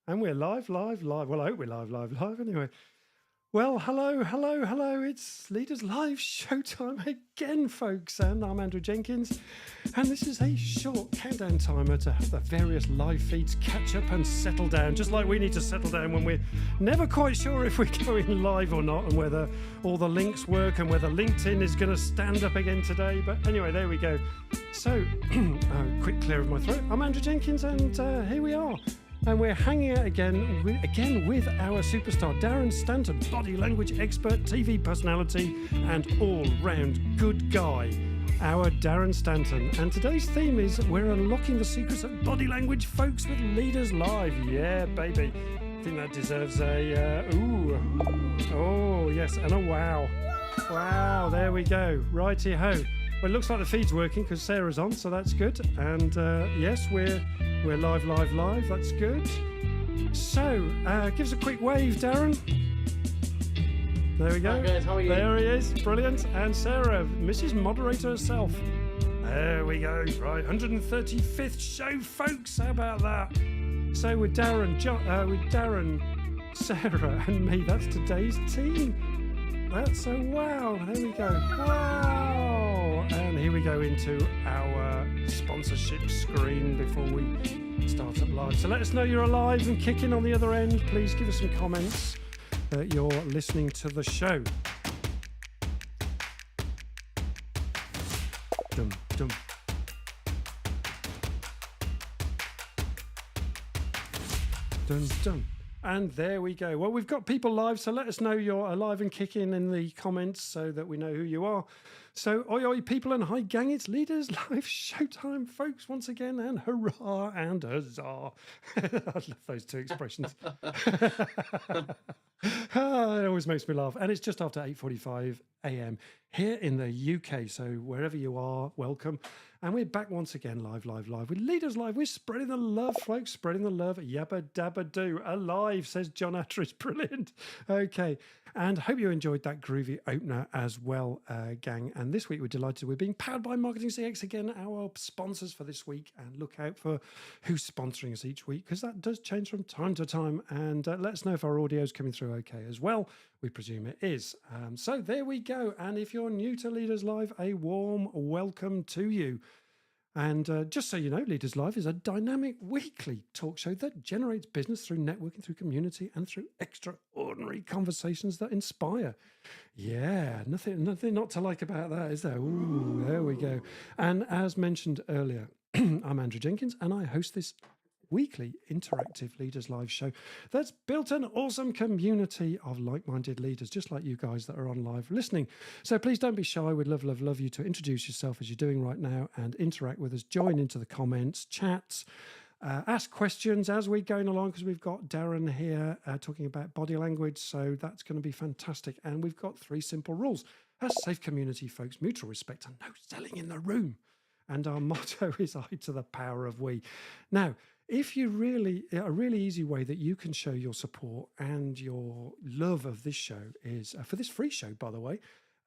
And we're live. Well, I hope we're live anyway. Well, hello. It's Leaders Live showtime again, folks. And I'm Andrew Jenkins. And this is a short countdown timer to have the various live feeds catch up and settle down, just like we need to settle down when we're never quite sure if we're going live or not, and whether all the links work and whether LinkedIn is going to stand up again today. But anyway, there we go. So, quick clear of my throat. I'm Andrew Jenkins, and here we are. And we're hanging out again with our superstar, Darren Stanton, body language expert, TV personality, and all-round good guy, our Darren Stanton. And today's theme is we're unlocking the secrets of body language, folks, with Leaders Live. Yeah, baby. I think that deserves a, oh, yes, and a wow. Wow, there we go. Righty-ho. Well, it looks like the feed's working because Sarah's on, so that's good. And yes, we're live. That's good. So, give us a quick wave, Darren. There we go. Hi guys, how are you? There he is. Brilliant. And Sarah, Mrs. Moderator herself. There we go. Right, 135th show, folks. How about that? So with Darren, Sarah, and me, that's today's team. That's a wow. There we go. Wow. And here we go into our sponsorship screen before we start up live. So let us know you're alive and kicking on the other end. Please give us some comments that you're listening to the show. Dum, dum. Dun, dun. And there we go. Well, we've got people live, so let us know you're alive and kicking in the comments so that we know who you are. So, oi, people, and hi, gang, it's Leaders Live showtime, folks, once again, and hurrah and huzzah. I love those two expressions. It always makes me laugh. And it's just after 8:45 a.m. here in the UK, so wherever you are, welcome. And we're back once again, live with Leaders Live. We're spreading the love, folks, spreading the love. Yabba dabba do. Alive, says John Attridge. Brilliant. Okay. And hope you enjoyed that groovy opener as well, gang. And this week we're delighted we're being powered by Marketing CX again, our sponsors for this week. And look out for who's sponsoring us each week, because that does change from time to time. And let us know if our audio is coming through okay as well. We presume it is. So there we go. And if you're new to Leaders Live, a warm welcome to you. And just so you know, Leaders Live is a dynamic weekly talk show that generates business through networking, through community, and through extraordinary conversations that inspire. Yeah, nothing not to like about that, is there? Ooh, there we go. And as mentioned earlier, I'm Andrew Jenkins, and I host this weekly interactive Leaders Live show that's built an awesome community of like-minded leaders, just like you guys that are on live listening. So please don't be shy. We'd love you to introduce yourself as you're doing right now and interact with us. Join into the comments, chats, ask questions as we're going along, because we've got Darren here talking about body language, so that's going to be fantastic. And we've got 3 simple rules: a safe community, folks, mutual respect, and no selling in the room. And our motto is I to the power of we. Now, if you a really easy way that you can show your support and your love of this show is for this free show, by the way,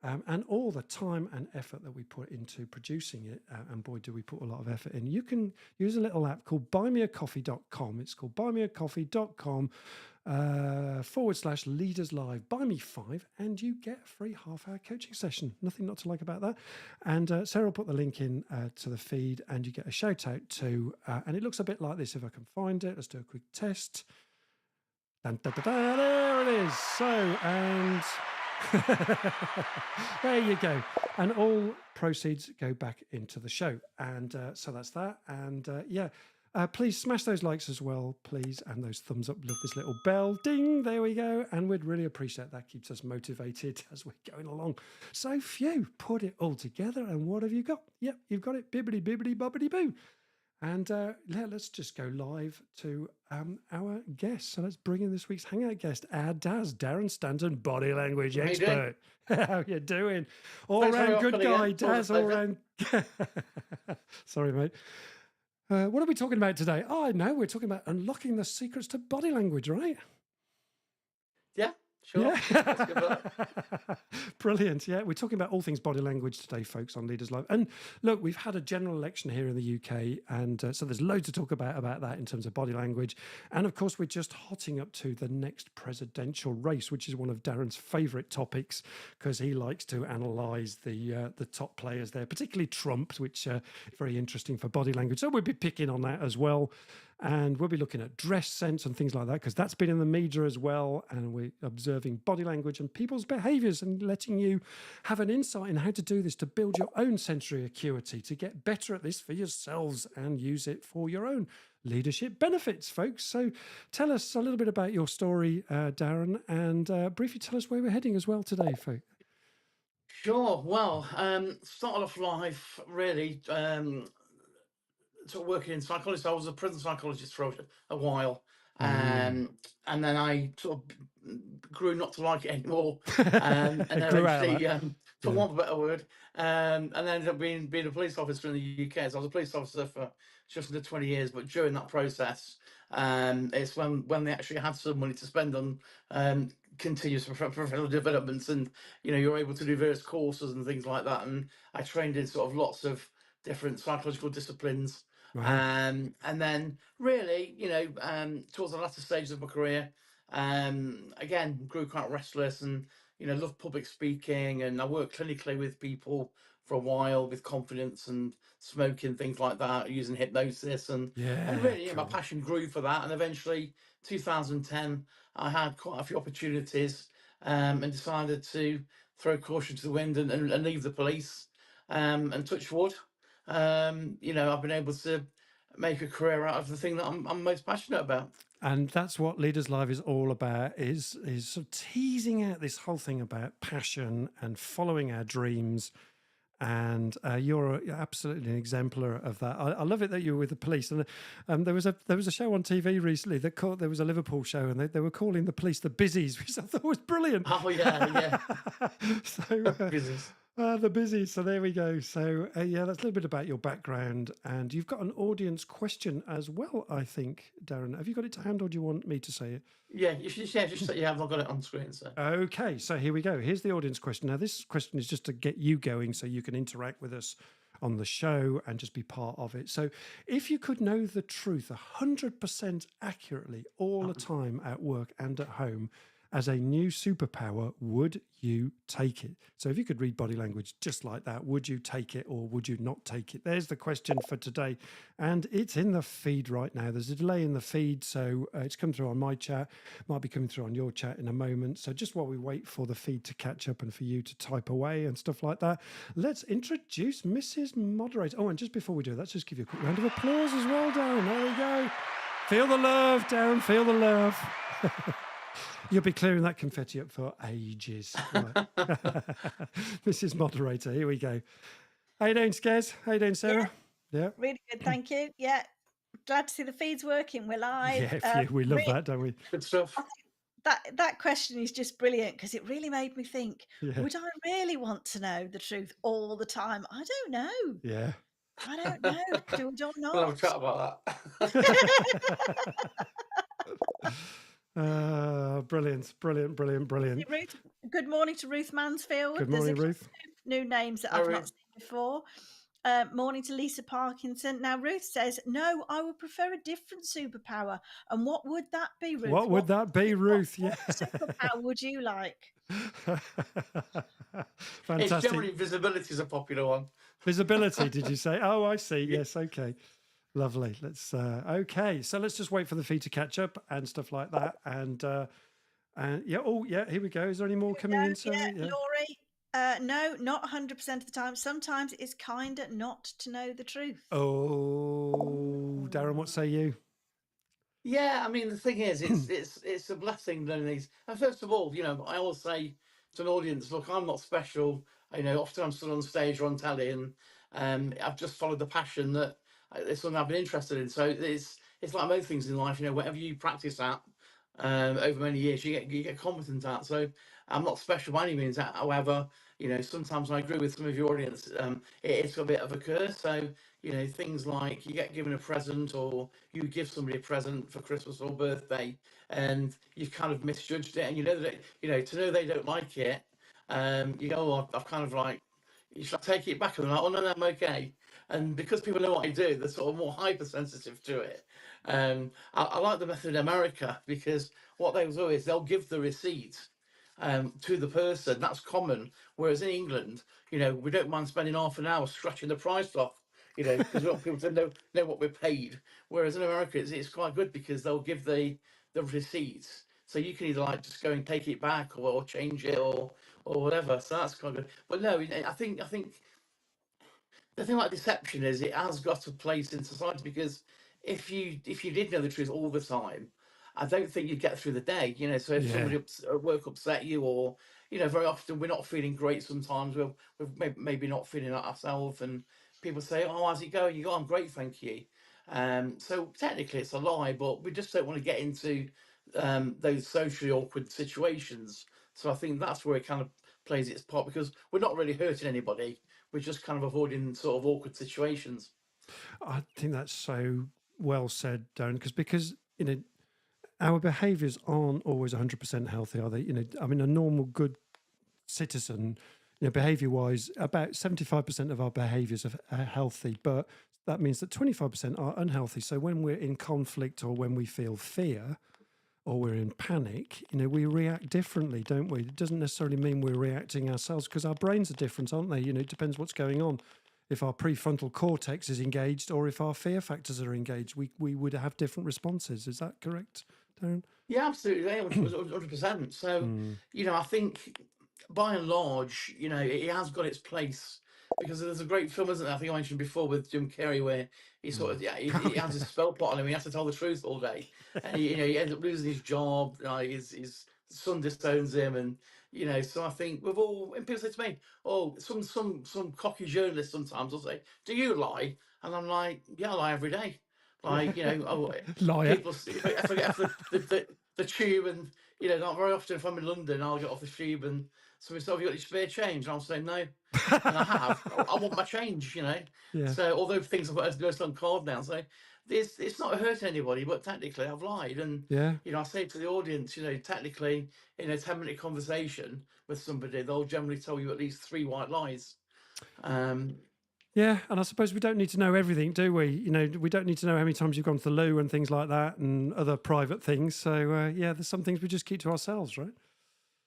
and all the time and effort that we put into producing it, and boy, do we put a lot of effort in. You can use a little app called buymeacoffee.com. It's called buymeacoffee.com /Leaders Live. Buy me 5 and you get a free half-hour coaching session. Nothing not to like about that. And Sarah will put the link in to the feed, and you get a shout out too. And it looks a bit like this if I can find it. Let's do a quick test. Dun, dun, dun, dun, there it is. So, and there you go. And all proceeds go back into the show. And so that's that. And yeah. Please smash those likes as well, please, and those thumbs up. Love this little bell. Ding, there we go. And we'd really appreciate that. Keeps us motivated as we're going along. So phew, put it all together, and what have you got? Yep, you've got it. Bibbidi, bibbidi, bobbidi, boo. And let's just go live to our guest. So let's bring in this week's Hangout guest, our Daz, Darren Stanton, body language expert. How you doing? All-round good guy, Daz, all-round... Sorry, mate. What are we talking about today? Oh, I know. We're talking about unlocking the secrets to body language, right? Yeah, Sure. Yeah. Let's go for that. Brilliant. Yeah, we're talking about all things body language today, folks, on Leaders Live. And look, we've had a general election here in the UK, and so there's loads to talk about that in terms of body language. And of course, we're just hotting up to the next presidential race, which is one of Darren's favourite topics because he likes to analyse the top players there, particularly Trump, which is very interesting for body language. So we'll be picking on that as well. And we'll be looking at dress sense and things like that, because that's been in the media as well. And we're observing body language and people's behaviours and letting you have an insight in how to do this to build your own sensory acuity, to get better at this for yourselves and use it for your own leadership benefits, folks. So tell us a little bit about your story, Darren, and briefly tell us where we're heading as well today, folks. Sure. Well, started off life really sort of working in psychology. So I was a prison psychologist for a while, and then I sort of grew not to like it anymore, and then Grew out of eventually, that. for Yeah. want of a better word, and then ended up being a police officer in the UK. So I was a police officer for just under 20 years, but during that process, it's when they actually had some money to spend on continuous professional developments, and you're able to do various courses and things like that. And I trained in sort of lots of different psychological disciplines. Wow. And then really, towards the latter stages of my career, again, grew quite restless and, loved public speaking. And I worked clinically with people for a while with confidence and smoking, things like that, using hypnosis. And really, my passion grew for that. And eventually, 2010, I had quite a few opportunities and decided to throw caution to the wind and leave the police and touch wood. I've been able to make a career out of the thing that I'm most passionate about. And that's what Leaders Live is all about, is sort of teasing out this whole thing about passion and following our dreams. And you're absolutely an exemplar of that. I love it that you were with the police. And there was a show on TV recently there was a Liverpool show, and they were calling the police the Busies, which I thought was brilliant. Oh yeah. So Business. the busy. So there we go. So yeah, that's a little bit about your background, and you've got an audience question as well, I think, Darren. Have you got it to hand, or do you want me to say it? Yeah, you should. Yeah, just I've not got it on screen. So okay, so here we go. Here's the audience question. Now, this question is just to get you going, so you can interact with us on the show and just be part of it. So, if you could know the truth 100% accurately all the time at work and at home, as a new superpower, would you take it? So if you could read body language just like that, would you take it or would you not take it? There's the question for today. And it's in the feed right now. There's a delay in the feed, so it's come through on my chat. Might be coming through on your chat in a moment. So just while we wait for the feed to catch up and for you to type away and stuff like that, let's introduce Mrs. Moderator. Oh, and just before we do, let's just give you a quick round of applause as well, Darren. There we go. Feel the love, Darren. Feel the love. You'll be clearing that confetti up for ages. Right. Mrs. Moderator, here we go. How you doing, Skez? How you doing, Sarah? Yeah. Really good, thank you. Yeah. Glad to see the feed's working. We're live. Yeah, we love that, don't we? Good stuff. That question is just brilliant because it really made me think, would I really want to know the truth all the time? I don't know. Yeah. I don't know. Do or not. We'll have a chat about that. Brilliant. Ruth, good morning to Ruth Mansfield. Good morning, Ruth. New names that I've not seen before. Morning to Lisa Parkinson. Now, Ruth says, no, I would prefer a different superpower. And what would that be, Ruth? What would that be, Ruth? What superpower would you like? Fantastic. It's generally visibility is a popular one. Visibility, did you say? Oh, I see. Yes, okay. Lovely. Let's okay. So let's just wait for the feed to catch up and stuff like that. And yeah. Oh, yeah. Here we go. Is there any more coming in? Yeah, Laurie. No, not 100% of the time. Sometimes it's kinder not to know the truth. Oh, Darren, what say you? Yeah, I mean the thing is, it's a blessing learning these. And first of all, I always say to an audience, look, I'm not special. Often I'm still on stage or on telly, and I've just followed the passion that it's something I've been interested in. So it's like most things in life, whatever you practice at over many years, you get competent at. So I'm not special by any means. However, sometimes I agree with some of your audience. It's a bit of a curse. So You know, things like you get given a present, or you give somebody a present for Christmas or birthday, and you've kind of misjudged it, and you know that, you know, to know they don't like it, you go, oh, I've kind of like, you should I take it back? And they're like, oh no, no, I'm okay. And because people know what I do, they're sort of more hypersensitive to it. I like the method in America, because what they'll do is they'll give the receipt to the person. That's common. Whereas in England, you know, we don't mind spending half an hour scratching the price off, you know, because we want people to know what we're paid. Whereas in America, it's quite good, because they'll give the receipts, so you can either like just go and take it back, or change it, or whatever. So that's quite good. But no, I think the thing about deception is it has got a place in society, because if you did know the truth all the time, I don't think you'd get through the day. You know, so if Yeah. somebody at work upset you, or you know, very often we're not feeling great. Sometimes we're maybe not feeling like ourselves, and people say, "Oh, how's it going?" You go, "I'm great, thank you." So technically it's a lie, but we just don't want to get into those socially awkward situations. So I think that's where it kind of plays its part, because we're not really hurting anybody, we're just kind of avoiding sort of awkward situations. I think that's so well said, Darren, because you know our behaviours aren't always 100% healthy, are they? You know, I mean, a normal good citizen, you know, behaviour wise, about 75% of our behaviours are healthy, but that means that 25% are unhealthy. So when we're in conflict, or when we feel fear, or we're in panic, you know, we react differently, don't we? It doesn't necessarily mean we're reacting ourselves, because our brains are different, aren't they? You know, it depends what's going on. If our prefrontal cortex is engaged, or if our fear factors are engaged, we would have different responses. Is that correct, Darren? Yeah, absolutely, yeah, 100%. So, Mm. you know, I think by and large, you know, it has got its place, because there's a great film, isn't there? I think I mentioned before, with Jim Carrey, where he sort of, yeah, he has his spell pot on him. He has to tell the truth all day, and you know, he ends up losing his job. His son disowns him, and you know, so I think we've all. And people say to me, "Oh, some cocky journalist sometimes will say, 'Do you lie?' And I'm like, 'Yeah, I lie every day.' Like, you know, oh, Liar. people, if I get off the tube, and you know, not very often, if I'm in London, I'll get off the tube, and somebody says, "Have you got any spare change?" And I'll say no, and I have. I want my change, you know. Yeah. So although things are most on card now, so it's not hurting anybody, but technically I've lied. And Yeah. you know, I say to the audience, you know, technically in a 10-minute conversation with somebody, they'll generally tell you at least 3 white lies. Um, Yeah, and I suppose we don't need to know everything, do we? You know, we don't need to know how many times you've gone to the loo and things like that, and other private things. So yeah, there's some things we just keep to ourselves, right?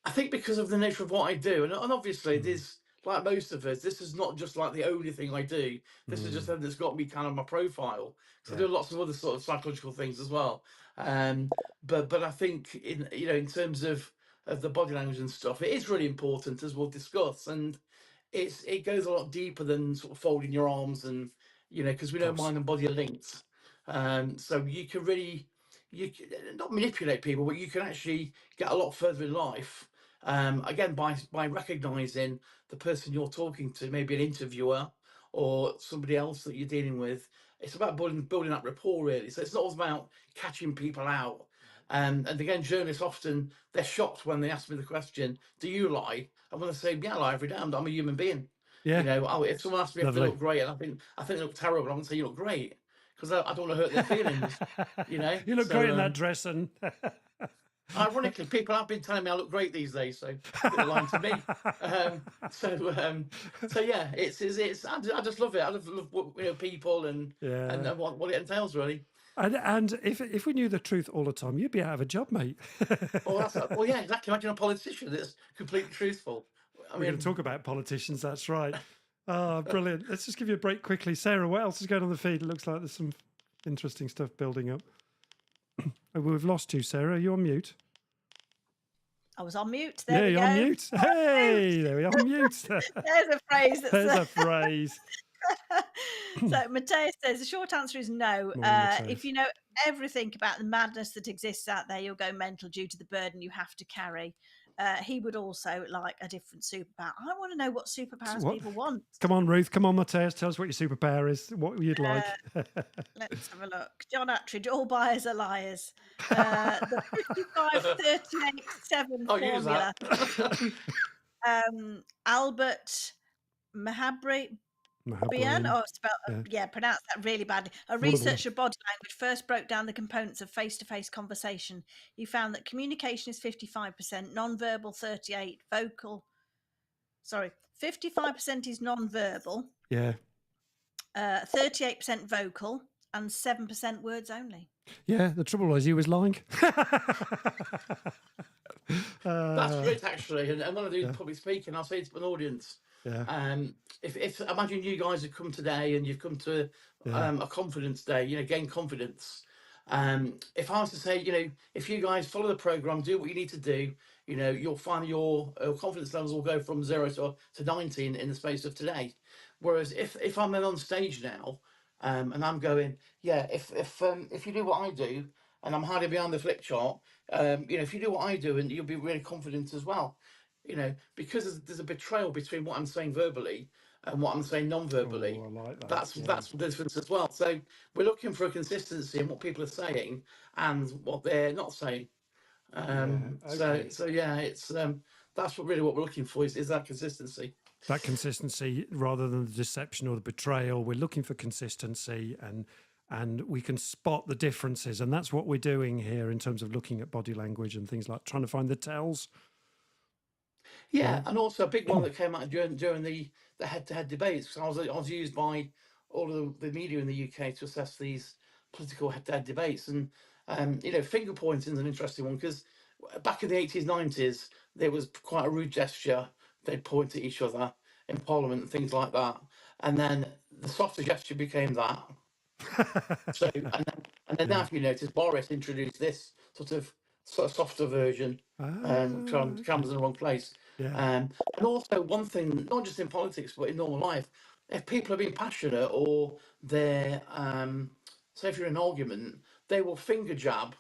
I think because of the nature of what I do, and obviously this, like most of us, this is not just like the only thing I do. This is just something that's got me kind of my profile. So I Yeah. do lots of other sort of psychological things as well. But I think in, you know, in terms of the body language and stuff, it is really important, as we'll discuss. And it goes a lot deeper than sort of folding your arms, and you know, because we Of know course. mind and body are linked. So you can really, not manipulate people, but you can actually get a lot further in life. Again, by recognizing the person you're talking to, maybe an interviewer or somebody else that you're dealing with. It's about building that rapport, really. So it's not about catching people out. And again, journalists often, they're shocked when they ask me the question, "Do you lie?" I'm going to say, "Yeah, I lie every day. I'm a human being." You Yeah. know, if someone asks me if they Lovely. look great, and I think they look terrible, I'm going to say, "You look great," because I don't want to hurt their feelings. You know, You look great so in that dress, and ironically, people have been telling me I look great these days, so I think they're lying to me. Um, so, um, so yeah, it's I just love it. I love you know, people, and yeah. what it entails, really. And if we knew the truth all the time, you'd be out of a job, mate. Well, yeah, exactly. Imagine a politician that's completely truthful. I We're going to mean, talk about politicians. That's right. Ah, brilliant. Let's just give you a break quickly. Sarah, what else is going on the feed? It looks like there's some interesting stuff building up. Oh, we've lost you, Sarah. Are you on mute? I was on mute. There Yeah, we you're go. on mute. Hey, there we are. On mute. There's a phrase that's There's a phrase. So Matthias says the short answer is no. Morning, Matthias. If you know everything about the madness that exists out there, you'll go mental due to the burden you have to carry. He would also like a different superpower. I want to know what superpowers What? people want. Come on, Ruth. Come on, Matthias. Tell us what your superpower is. What you'd like. Let's have a look. John Attridge, all buyers are liars. The 55-38-7 I'll use formula. that. Albert Mahabri, Bian, Mahabharata. pronounced that really badly. A researcher of body language first broke down the components of face-to-face conversation. He found that communication is 55%, non-verbal 38%, vocal. Sorry, 55% is non-verbal. Yeah. 38% vocal, and 7% words only. Yeah, the trouble was he was lying. That's great, actually. And when I do public speaking, I'll say to an audience, if imagine you guys have come today and you've come to a confidence day, gain confidence. If I was to say, if you guys follow the program, do what you need to do, you'll find your confidence levels will go from 0 to 90 in the space of today. Whereas if I'm on stage now, and I'm going, if you do what I do, and I'm hiding behind the flip chart, if you do what I do, and you'll be really confident as well, because there's a betrayal between what I'm saying verbally and what I'm saying non-verbally. Oh, I like that. That's the difference as well. So we're looking for a consistency in what people are saying and what they're not saying. So it's that's what we're looking for is that consistency. That consistency rather than the deception or the betrayal. We're looking for consistency, and we can spot the differences, and that's what we're doing here in terms of looking at body language and things like trying to find the tells. Yeah, and also a big one that came out during the head-to-head debates. I was used by all of the media in the UK to assess these political head-to-head debates, and finger pointing is an interesting one because back in the 80s, 90s, there was quite a rude gesture. They'd point at each other in Parliament and things like that, and then the softer gesture became that. So and then now, if you notice, Boris introduced this sort of softer version. Camera's in the wrong place. And also one thing, not just in politics but in normal life, if people are being passionate or they're say if you're in an argument, they will finger jab.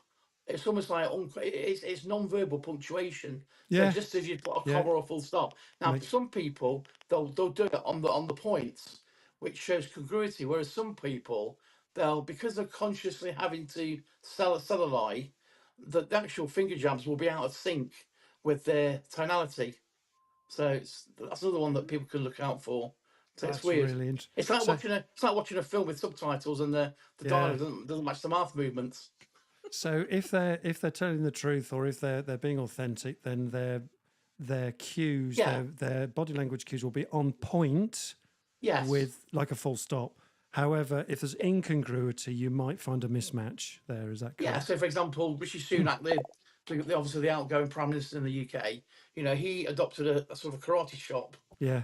It's almost like it's non-verbal punctuation. So just as you put a comma or a full stop. Now, for some people, they'll do it on the points, which shows congruity. Whereas some people, because they're consciously having to sell a lie, the actual finger jabs will be out of sync with their tonality. So that's another one that people can look out for. So it's weird. Really it's like watching a film with subtitles and the dialogue doesn't match the mouth movements. So if they're telling the truth or if they're being authentic, then their cues, their body language cues will be on point. Yes. With like a full stop. However, if there's incongruity, you might find a mismatch there. Is that correct? Yeah. So, for example, Rishi Sunak, obviously the outgoing Prime Minister in the UK, he adopted a sort of karate chop. Yeah.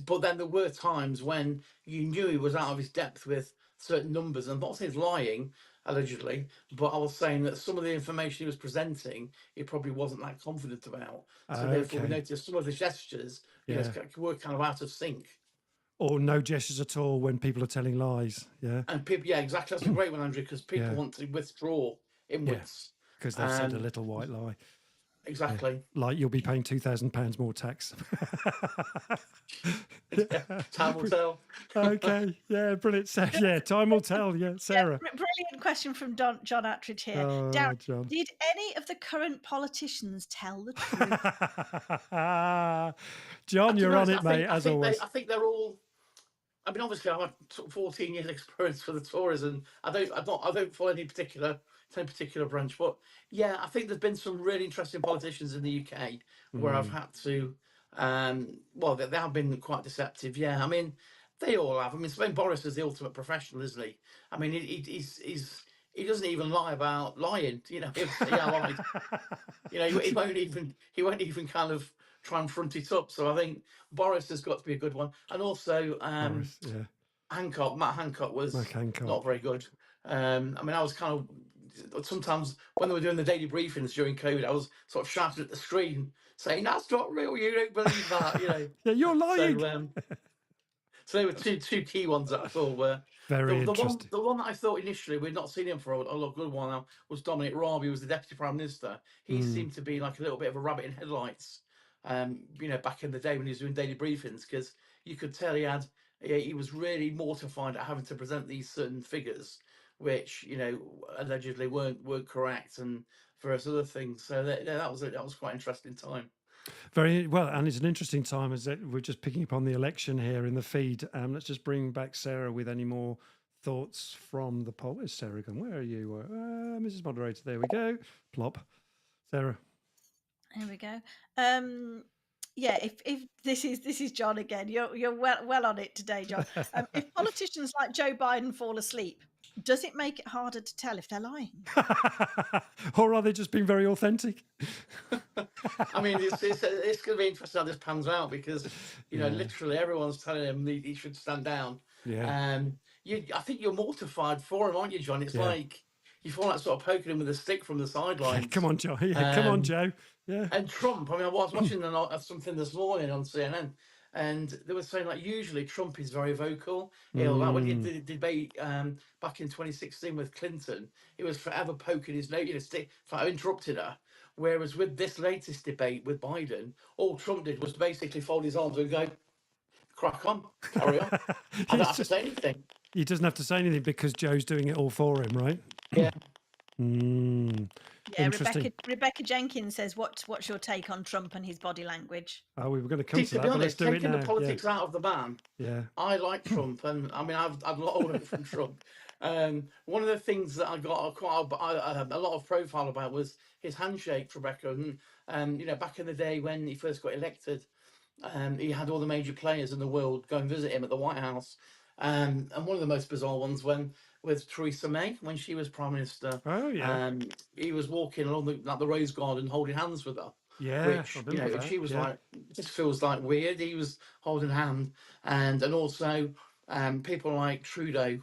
But then there were times when you knew he was out of his depth with certain numbers. And I'm not saying he's lying, allegedly, but I was saying that some of the information he was presenting, he probably wasn't that confident about. So therefore, we noticed some of the gestures were kind of out of sync. Or no gestures at all when people are telling lies. Yeah. And people, exactly. That's a great one, Andrew, because people want to withdraw inwards. Because they've said a little white lie. Exactly. Yeah. Like you'll be paying £2,000 more tax. Time will tell. Okay. Yeah, brilliant. So, time will tell. Yeah, Sarah. Brilliant question from John Attridge here. Darren, John. Did any of the current politicians tell the truth? John, you're on it, mate, as always. I think they're all. I mean, obviously, I've had 14 years' experience for the tourism. I don't follow any particular branch, but I think there's been some really interesting politicians in the UK where I've had to. They have been quite deceptive. Yeah, I mean, they all have. I mean, Spain Boris is the ultimate professional, isn't he? I mean, he doesn't even lie about lying. He'll say, I lied. He won't even kind of try and front it up. So I think Boris has got to be a good one, and also Matt Hancock was not very good. I mean, I was kind of sometimes when they were doing the daily briefings during COVID, I was sort of shouting at the screen saying, "That's not real. You don't believe that." Yeah, you're lying. So they were two key ones that I thought were very interesting. The one that I thought initially we'd not seen him for a good while now was Dominic Raab, who was the Deputy Prime Minister. He seemed to be like a little bit of a rabbit in headlights. Back in the day when he was doing daily briefings, because you could tell he was really mortified at having to present these certain figures, which allegedly weren't correct, and various other things. So that was quite an interesting time. Very well, and it's an interesting time as we're just picking up on the election here in the feed. Let's just bring back Sarah with any more thoughts from the poll. Where's Sarah gone? Where are you, Mrs. Moderator? There we go. Plop, Sarah. Here we go. Yeah, if this is John again, you're well on it today, John. If politicians like Joe Biden fall asleep, does it make it harder to tell if they're lying? Or are they just being very authentic? I mean, it's going to be interesting how this pans out because, you know, literally everyone's telling him he should stand down. Yeah. I think you're mortified for him, aren't you, John? It's like you feel like sort of poking him with a stick from the sidelines. Come on, Joe. Come on, Joe. Yeah. And Trump, I mean, I was watching something this morning on CNN, and they were saying like usually Trump is very vocal. Like when he did the debate back in 2016 with Clinton, he was forever poking his nose, stick. I interrupted her. Whereas with this latest debate with Biden, all Trump did was basically fold his arms and go, "Crack on, carry on." I don't have to say anything. He doesn't have to say anything because Joe's doing it all for him, right? Yeah. Yeah, Rebecca Jenkins says, "What's your take on Trump and his body language?" Oh, we were going to come to that, be but let's honest, do it taking now. the politics out of the ban, I like Trump, and I mean, I've a lot of work from Trump. One of the things that I got a lot of profile about was his handshake, Rebecca, and you know, back in the day when he first got elected, he had all the major players in the world go and visit him at the White House, and one of the most bizarre ones with Theresa May when she was Prime Minister. Oh yeah. He was walking along the Rose Garden holding hands with her. Yeah, Which, you know, she was like, this feels like weird. He was holding hand, and also people like Trudeau,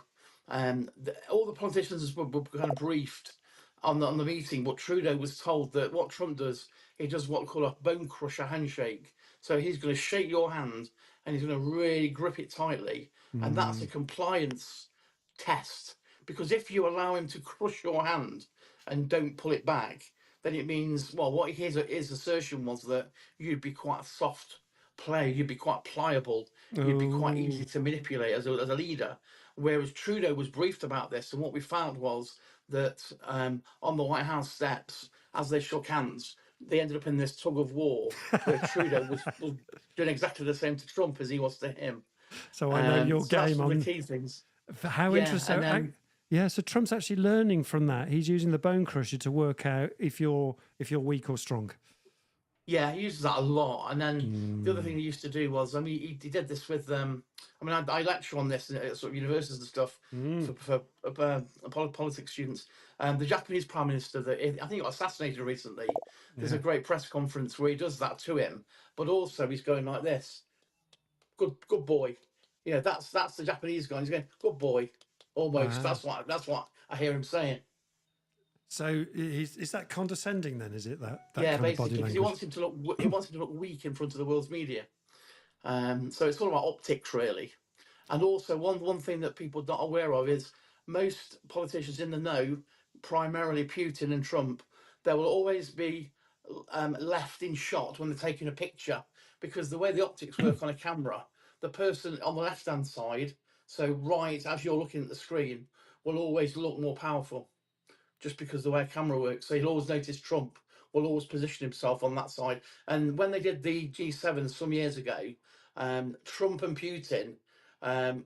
all the politicians were kind of briefed on the meeting. But Trudeau was told that what Trump does, he does what we call a bone crusher handshake. So he's going to shake your hand and he's going to really grip it tightly, and that's a compliance test. Because if you allow him to crush your hand and don't pull it back, then it means, well, what his assertion was that you'd be quite a soft player, you'd be quite pliable, you'd be quite easy to manipulate as a leader. Whereas Trudeau was briefed about this, and what we found was that on the White House steps, as they shook hands, they ended up in this tug of war where Trudeau was doing exactly the same to Trump as he was to him. So I know your game on the key things. How interesting. Yeah, so Trump's actually learning from that. He's using the bone crusher to work out if you're weak or strong. Yeah, he uses that a lot. And then the other thing he used to do was, I mean, he did this with, I mean, I lecture on this at sort of universities and stuff for politics students. The Japanese Prime Minister, I think got assassinated recently. There's a great press conference where he does that to him, but also he's going like this. Good boy. Yeah, that's the Japanese guy. He's going, good boy. Almost. That's what I hear him saying. So is that condescending then? Is it that yeah, kind basically, of body because language? he wants him to look weak in front of the world's media. So it's all about optics, really. And also, one thing that people are not aware of is most politicians in the know, primarily Putin and Trump, there will always be left in shot when they're taking a picture, because the way the optics work on a camera, the person on the left-hand side, so right as you're looking at the screen, will always look more powerful, just because the way a camera works. So you'll always notice Trump will always position himself on that side. And when they did the G7 some years ago, Trump and Putin,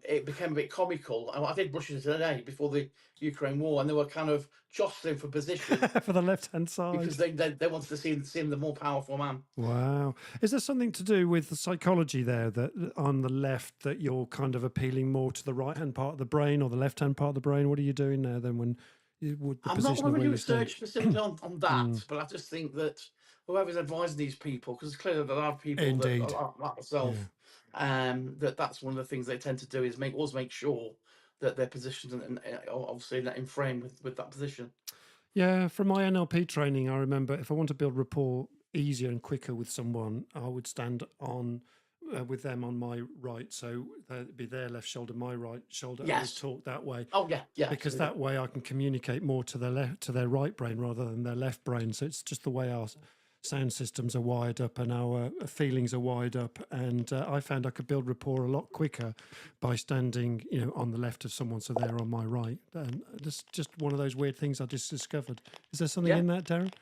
it became a bit comical. I did brush it today before the Ukraine war, and they were kind of jostling for position for the left-hand side because they wanted to see him the more powerful man. Wow. Is there something to do with the psychology there, that on the left that you're kind of appealing more to the right-hand part of the brain or the left-hand part of the brain? What are you doing there then when you would the I'm not position going of to where do you research stand? specifically on that, but I just think that whoever's advising these people, because it's clear that there are people that are like myself, that's one of the things they tend to do is always make sure that they're positioned and obviously in frame with that position. Yeah, from my NLP training, I remember if I want to build rapport easier and quicker with someone, I would stand on with them on my right, so that'd be their left shoulder, my right shoulder. Yes. I would talk that way. Oh yeah. Because that way I can communicate more to their left, to their right brain rather than their left brain. So it's just the way our sound systems are wired up and our feelings are wired up. And I found I could build rapport a lot quicker by standing, on the left of someone, so they're on my right. That's just one of those weird things I just discovered. Is there something in that, Darren?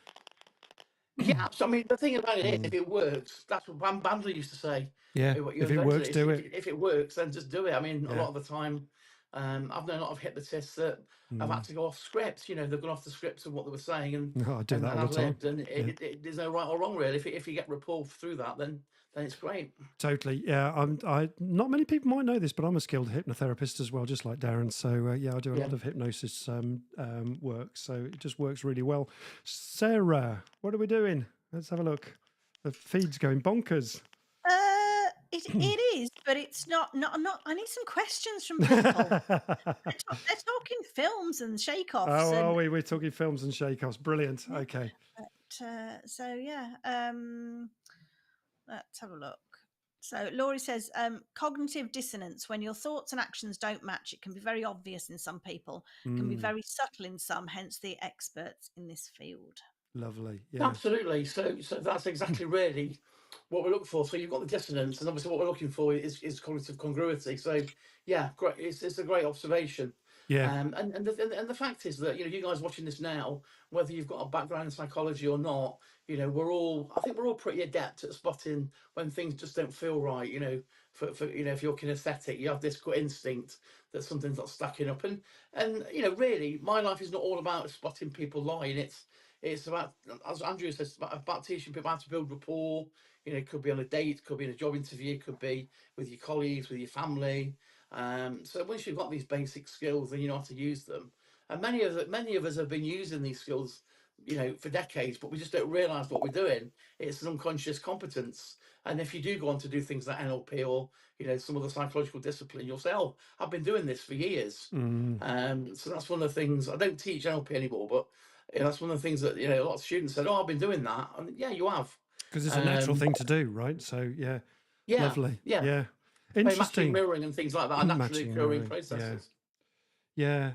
Yeah, so I mean, the thing about it is, if it works, that's what Bandler used to say. Yeah. What you If it invented works, it. do it. If it works, then just do it. I mean, a Yeah. lot of the time, I've known a lot of hypnotists that have had Mm. to go off script. You know, they've gone off the script of what they were saying, I do that all and the I've time. lived, and Yeah. there's no right or wrong really. If you get rapport through that, then it's great. Totally. Yeah. I not many people might know this, but I'm a skilled hypnotherapist as well, just like Darren. So yeah, I do a Yeah. lot of hypnosis work. So it just works really well. Sarah, what are we doing? Let's have a look. The feed's going bonkers. It is, but it's not. I need some questions from people. They're talking films and shake-offs. Oh, and, are we? We're talking films and shake-offs. Brilliant. Yeah. Okay. So yeah, let's have a look. So Laurie says, cognitive dissonance, when your thoughts and actions don't match, it can be very obvious in some people, can be very subtle in some, hence the experts in this field. Lovely. Yeah. Absolutely. So that's exactly really what we're looking for. So you've got the dissonance, and obviously what we're looking for is cognitive congruity. So yeah, great. It's a great observation. Yeah. And the fact is that, you know, you guys watching this now, whether you've got a background in psychology or not, you know, I think we're all pretty adept at spotting when things just don't feel right. You know, for you know, if you're kinesthetic, you have this gut instinct that something's not stacking up. And you know, really, my life is not all about spotting people lying. It's about, as Andrew says, about teaching people how to build rapport. You know, it could be on a date, could be in a job interview, could be with your colleagues, with your family. So once you've got these basic skills, then you know how to use them. And many of us have been using these skills, you know, for decades, but we just don't realise what we're doing. It's an unconscious competence. And if you do go on to do things like NLP or, you know, some other psychological discipline, you'll say, "Oh, I've been doing this for years." So that's one of the things. I don't teach NLP anymore, but you know, that's one of the things that, you know, a lot of students said, "Oh, I've been doing that," and yeah, you have, Because it's a natural thing to do, right? So yeah. yeah, Lovely. yeah. Yeah. Matching Interesting. mirroring and things like that are naturally Matching occurring mirroring. processes. Yeah.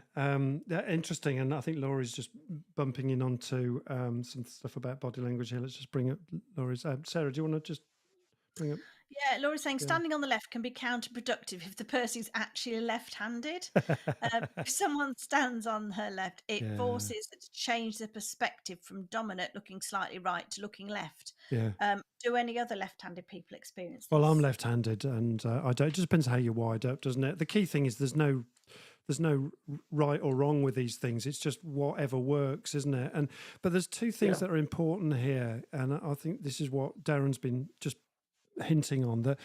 Interesting. And I think Laurie's just bumping in onto some stuff about body language here. Let's just bring up Laurie's. Sarah, do you want to just bring up? Yeah, Laura's saying standing on the left can be counterproductive if the person's actually left-handed. If someone stands on her left, it forces it to change the perspective from dominant, looking slightly right, to looking left. Yeah. Do any other left-handed people experience this? Well, I'm left-handed, and I don't. It just depends how you're wired up, doesn't it? The key thing is there's no right or wrong with these things. It's just whatever works, isn't it? But there's two things that are important here, and I think this is what Darren's been just hinting on, that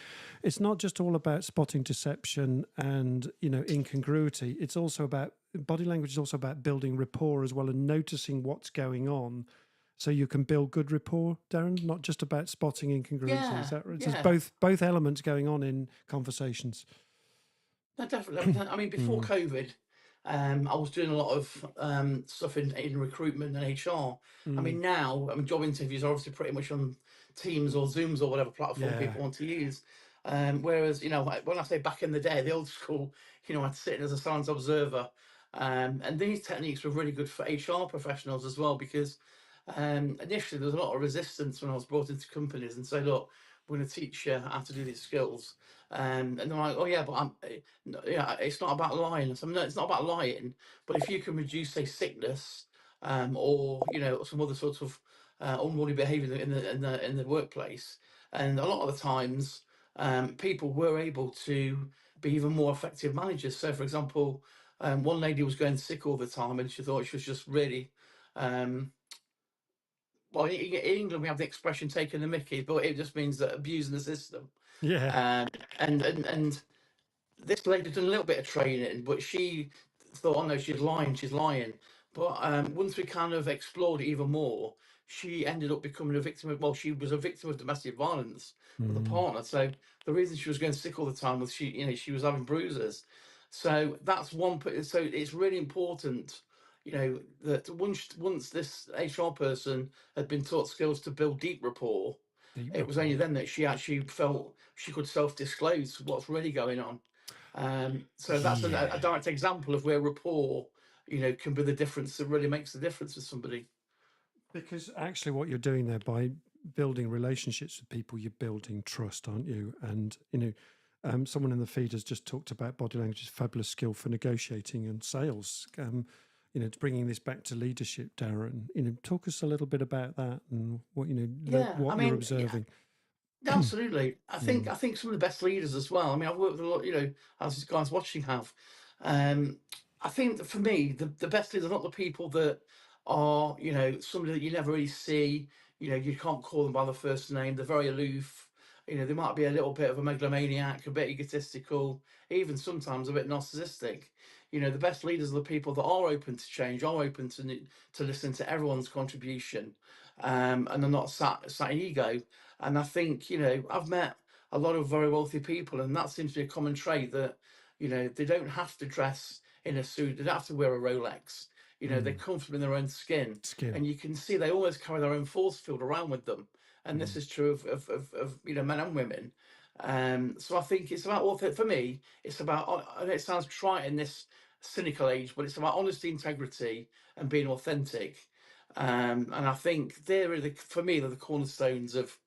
it's not just all about spotting deception and, you know, incongruity. It's also about body language is also about building rapport as well, and noticing what's going on so you can build good rapport, Darren, not just about spotting incongruity. Is that right? There's both elements going on in conversations. No, definitely. I mean, before COVID, I was doing a lot of stuff in recruitment and HR. I mean, now, job interviews are obviously pretty much on Teams or Zooms or whatever platform people want to use. Whereas, you know, when I say back in the day, the old school, you know, I'd sit in as a silent observer. And these techniques were really good for HR professionals as well, because initially there was a lot of resistance when I was brought into companies and say, "Look, we're going to teach you how to do these skills." And they're like, "Oh yeah, but it's not about lying." So no, it's not about lying, but if you can reduce, say, sickness, or you know, some other sorts of unruly behaviour in the workplace, and a lot of the times, people were able to be even more effective managers. So, for example, one lady was going sick all the time, and she thought she was just really. Well, in England we have the expression "taking the Mickey," but it just means that abusing the system. Yeah. And this lady done a little bit of training, but she thought, "Oh no, she's lying." But once we kind of explored it even more, she ended up becoming a victim of. Well, she was a victim of domestic violence with a partner. So the reason she was going sick all the time was she was having bruises. So that's one. So it's really important, you know, that once this HR person had been taught skills to build deep rapport, it was only then that she actually felt she could self-disclose what's really going on. So that's a direct example of where rapport, you know, can be the difference that really makes the difference with somebody. Because actually what you're doing there, by building relationships with people, you're building trust, aren't you? And, you know, someone in the feed has just talked about body language, fabulous skill for negotiating and sales. You bringing this back to leadership, Darren. Talk us a little bit about that and what Yeah, I what you're mean, yeah, observing. absolutely. I think some of the best leaders as well. I mean, I've worked with a lot, as these guys watching have. Um, I think that for me, the best leaders are not the people that are, somebody that you never really see. You can't call them by the first name. They're very aloof. They might be a little bit of a megalomaniac, a bit egotistical, even sometimes a bit narcissistic. The best leaders are the people that are open to change, are open to listen to everyone's contribution, and they're not sat in ego. And I think, I've met a lot of very wealthy people, and that seems to be a common trait that, they don't have to dress in a suit, they don't have to wear a Rolex. They're comfortable in their own skin. Skin. And you can see they always carry their own force field around with them. And this is true of men and women. So I think it's about, for me, it's about, and it sounds trite in this cynical age, but it's about honesty, integrity, and being authentic. And I think for me, they're the cornerstones of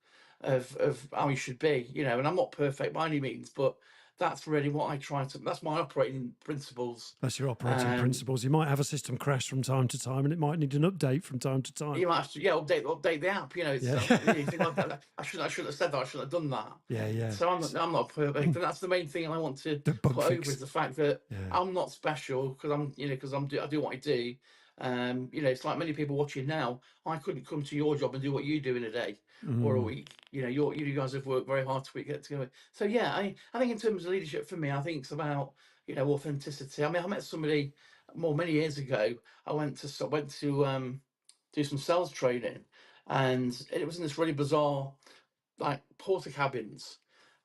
how you should be, and I'm not perfect by any means, but that's really what I try to, that's my operating principles. That's your operating principles. You might have a system crash from time to time, and it might need an update from time to time. You might have to, update the app. You think, I shouldn't have said that. I shouldn't have done that. Yeah. So I'm not perfect, and that's the main thing I want to put over is the fact that I'm not special because I do what I do. It's like many people watching now. I couldn't come to your job and do what you do in a day or a week. You guys have worked very hard to get together. So yeah, I think in terms of leadership for me, I think it's about authenticity. I mean, I met somebody many years ago. I went to do some sales training, and it was in this really bizarre, like, porter cabins,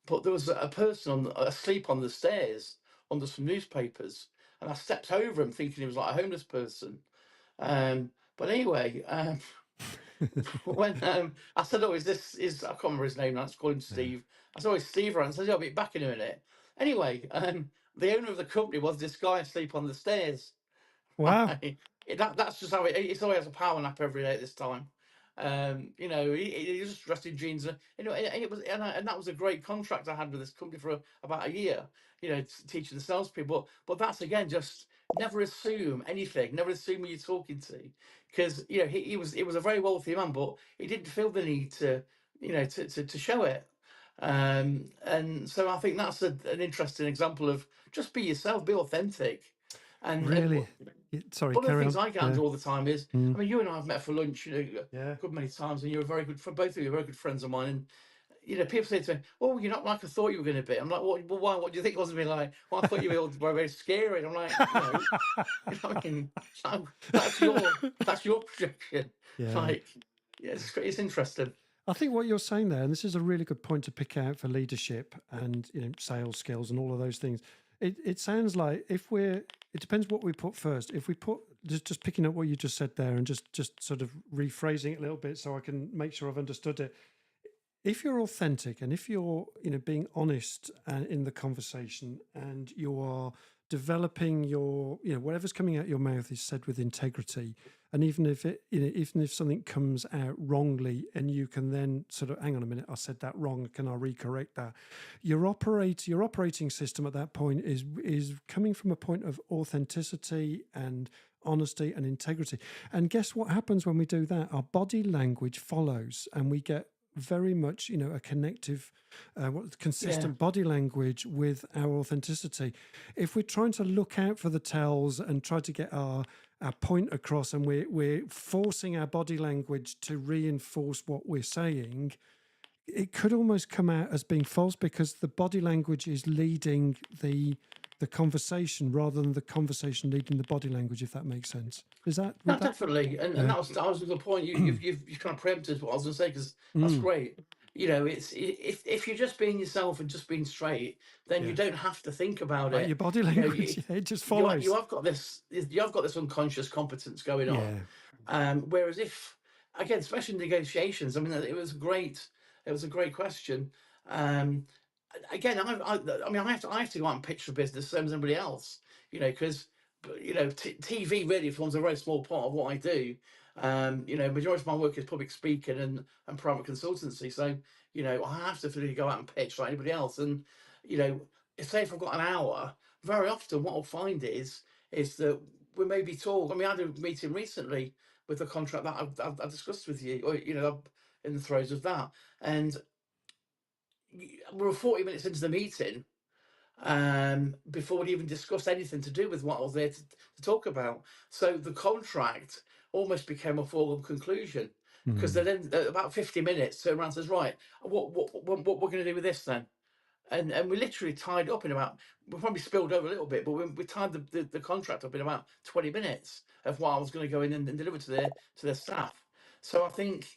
but there was a person asleep on the stairs under some newspapers, and I stepped over him thinking he was like a homeless person. But anyway, when I said, "Oh, I can't remember his name now. Let's call him Steve." I said, "Oh, it's Steve," and I said, "I'll be back in a minute." Anyway, the owner of the company was this guy asleep on the stairs. Wow. That's just how it's always has a power nap every day at this time. He was just dressed in jeans, and that was a great contract I had with this company for about a year. Teaching the salespeople, but that's again just never assume anything, never assume who you're talking to, because he was a very wealthy man, but he didn't feel the need to to show it. And so I think that's an interesting example of just be yourself, be authentic. Really? Sorry, One of the carry things on. I can do all the time is, I mean, you and I have met for lunch, Yeah. good many times, and you're a very good for both of you, very good friends of mine. And people say to me, "Oh, you're not like I thought you were going to be." I'm like, "What? Well, why? What do you think I was going to be like?" "Well, I thought you were very scary." And I'm like, I mean, that's your projection. Yeah. Like, it's interesting. I think what you're saying there, and this is a really good point to pick out for leadership and sales skills and all of those things. It sounds like it depends what we put first. If we put just picking up what you just said there and just sort of rephrasing it a little bit so I can make sure I've understood it. If you're authentic and if you're being honest in the conversation and you are developing your whatever's coming out your mouth is said with integrity, and even if even if something comes out wrongly and you can then sort of hang on a minute, I said that wrong, can I recorrect that? Your operating system at that point is coming from a point of authenticity and honesty and integrity. And guess what happens when we do that? Our body language follows, and we get very much a connective consistent body language with our authenticity. If we're trying to look out for the tells and try to get our point across, and we're forcing our body language to reinforce what we're saying, it could almost come out as being false because the body language is leading the conversation rather than the conversation leading the body language, if that makes sense. Is that? No, definitely, and that was a good point. You've kind of preempted what I was going to say, because that's great. It's if you're just being yourself and just being straight, then you don't have to think about Like it. your body language, it just follows. You have got this unconscious competence going on. Whereas if, again, especially in negotiations, I mean, it was a great question. Again, I have to go out and pitch for business, same as anybody else, because TV really forms a very small part of what I do. Majority of my work is public speaking and private consultancy. So, I have to really go out and pitch like anybody else. And, if I've got an hour, very often what I'll find is that we maybe talk. I mean, I had a meeting recently with the contract that I discussed with you, or in the throes of that, and we were 40 minutes into the meeting before we'd even discussed anything to do with what I was there to talk about. So the contract almost became a foregone conclusion, because then about 50 minutes turned around and says, right, what we're going to do with this then? And we literally tied up in about, we probably spilled over a little bit, but we tied the contract up in about 20 minutes of what I was going to go in and deliver to their staff. So I think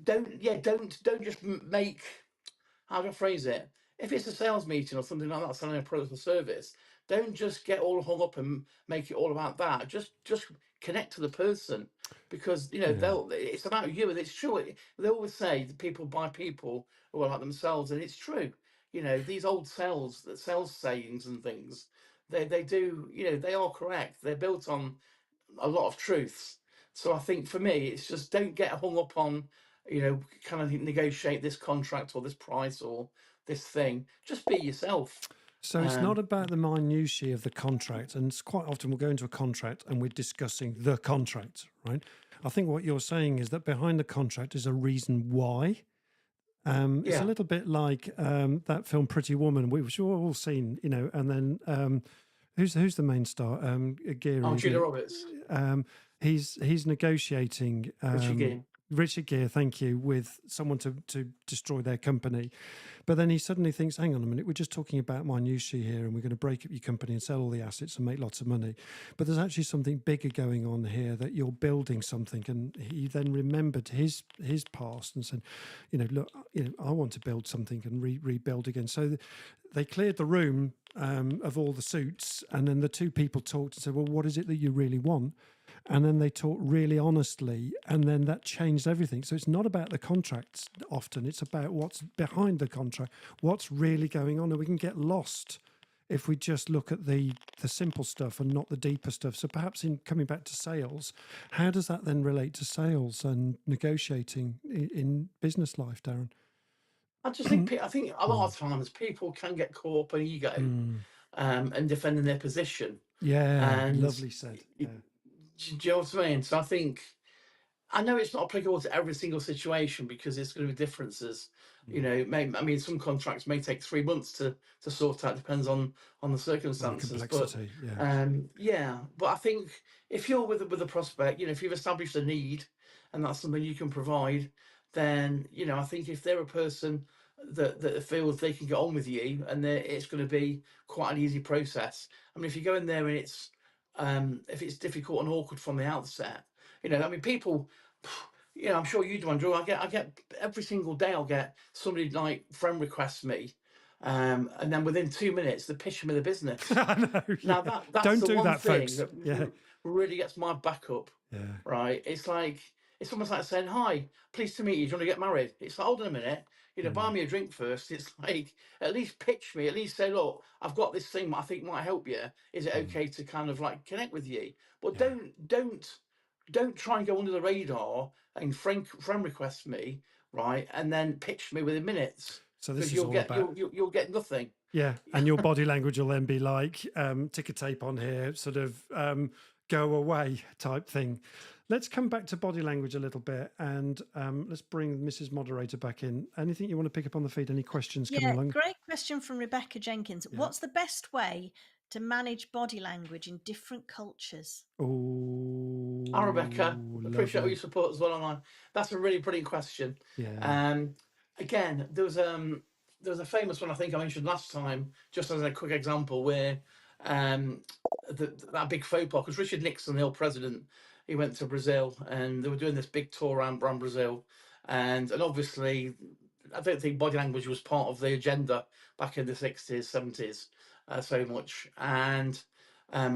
don't just make, how do I phrase it? If it's a sales meeting or something like that, selling a product or service, don't just get all hung up and make it all about that. Just connect to the person, because it's about you, and it's true. They always say that people buy people who are like themselves, and it's true. These old sales sayings and things, they do. They are correct. They're built on a lot of truths. So I think for me, it's just don't get hung up on, kind of negotiate this contract or this price or this thing. Just be yourself. So it's not about the minutiae of the contract, and it's quite often we'll go into a contract and we're discussing the contract, right? I think what you're saying is that behind the contract is a reason why. It's a little bit like that film Pretty Woman, which we've all seen, and then who's the main star? Gere. Oh, Julia Roberts. He's negotiating. Richard Gere, thank you, with someone to destroy their company. But then he suddenly thinks, hang on a minute, we're just talking about minutiae here, and we're going to break up your company and sell all the assets and make lots of money. But there's actually something bigger going on here, that you're building something. And he then remembered his past and said, look, I want to build something and rebuild again. So they cleared the room of all the suits, and then the two people talked and said, well, what is it that you really want? And then they talked really honestly, and then that changed everything. So it's not about the contracts often, it's about what's behind the contract, what's really going on. And we can get lost if we just look at the simple stuff and not the deeper stuff. So perhaps in coming back to sales, how does that then relate to sales and negotiating in business life, Darren? I think a lot of times people can get caught up in ego and defending their position. Yeah, and lovely said. Yeah. Do you know what I mean? So I know it's not applicable to every single situation, because there's going to be differences. Some contracts may take 3 months to sort out, depends on the circumstances. Complexity, but I think if you're with a prospect, if you've established a need and that's something you can provide, then I think if they're a person that feels they can get on with you, and it's going to be quite an easy process. I mean, if you go in there and it's if it's difficult and awkward from the outset, people, I'm sure you do, Andrew. I get every single day. I'll get somebody like friend requests me, and then within 2 minutes they're pitching me the business. I know, Now that's don't the do one that, thing folks. that really gets my back up. Yeah. Right? It's almost like saying, "Hi, pleased to meet you. Do you want to get married?" It's like, hold on a minute. Buy me a drink first. It's like, at least pitch me. At least say, look, I've got this thing that I think might help you. Is it okay to kind of like connect with you? But don't try and go under the radar and friend request me, right, and then pitch me within minutes. So this is you'll all get about... you'll get nothing. Yeah, and your body language will then be like ticker tape on here, sort of go away type thing. Let's come back to body language a little bit, and let's bring Mrs. Moderator back in. Anything you want to pick up on the feed? Any questions coming along? Great question from Rebecca Jenkins. Yeah. What's the best way to manage body language in different cultures? Oh, hi, Rebecca. Appreciate all your support as well online. That's a really brilliant question. Yeah. Again, there was a famous one I think I mentioned last time, just as a quick example, where that big faux pas, because Richard Nixon, the old president, he went to Brazil, and they were doing this big tour around Brazil, and obviously I don't think body language was part of the agenda back in the 60s, 70s so much. And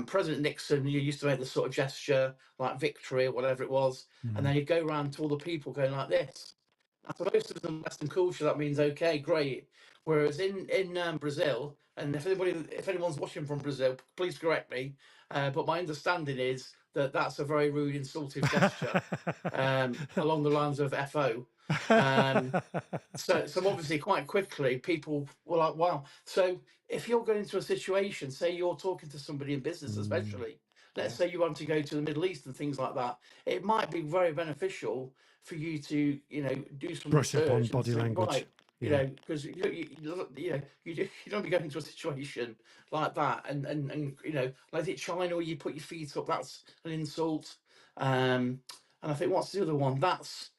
President Nixon, you used to make this sort of gesture like victory or whatever it was, and then you'd go around to all the people going like this. Now, for most of the Western culture, that means okay, great. Whereas in Brazil, and if anyone's watching from Brazil, please correct me, but my understanding is that that's a very rude, insultive gesture, along the lines of FO. So obviously quite quickly people were like, wow. So if you're going into a situation, say you're talking to somebody in business especially, let's say you want to go to the Middle East and things like that, it might be very beneficial for you to, do some Brush up on research and body think, language. right, Yeah. because you don't be going into a situation like that, and like it China where you put your feet up, that's an insult. And I think, what's the other one? That's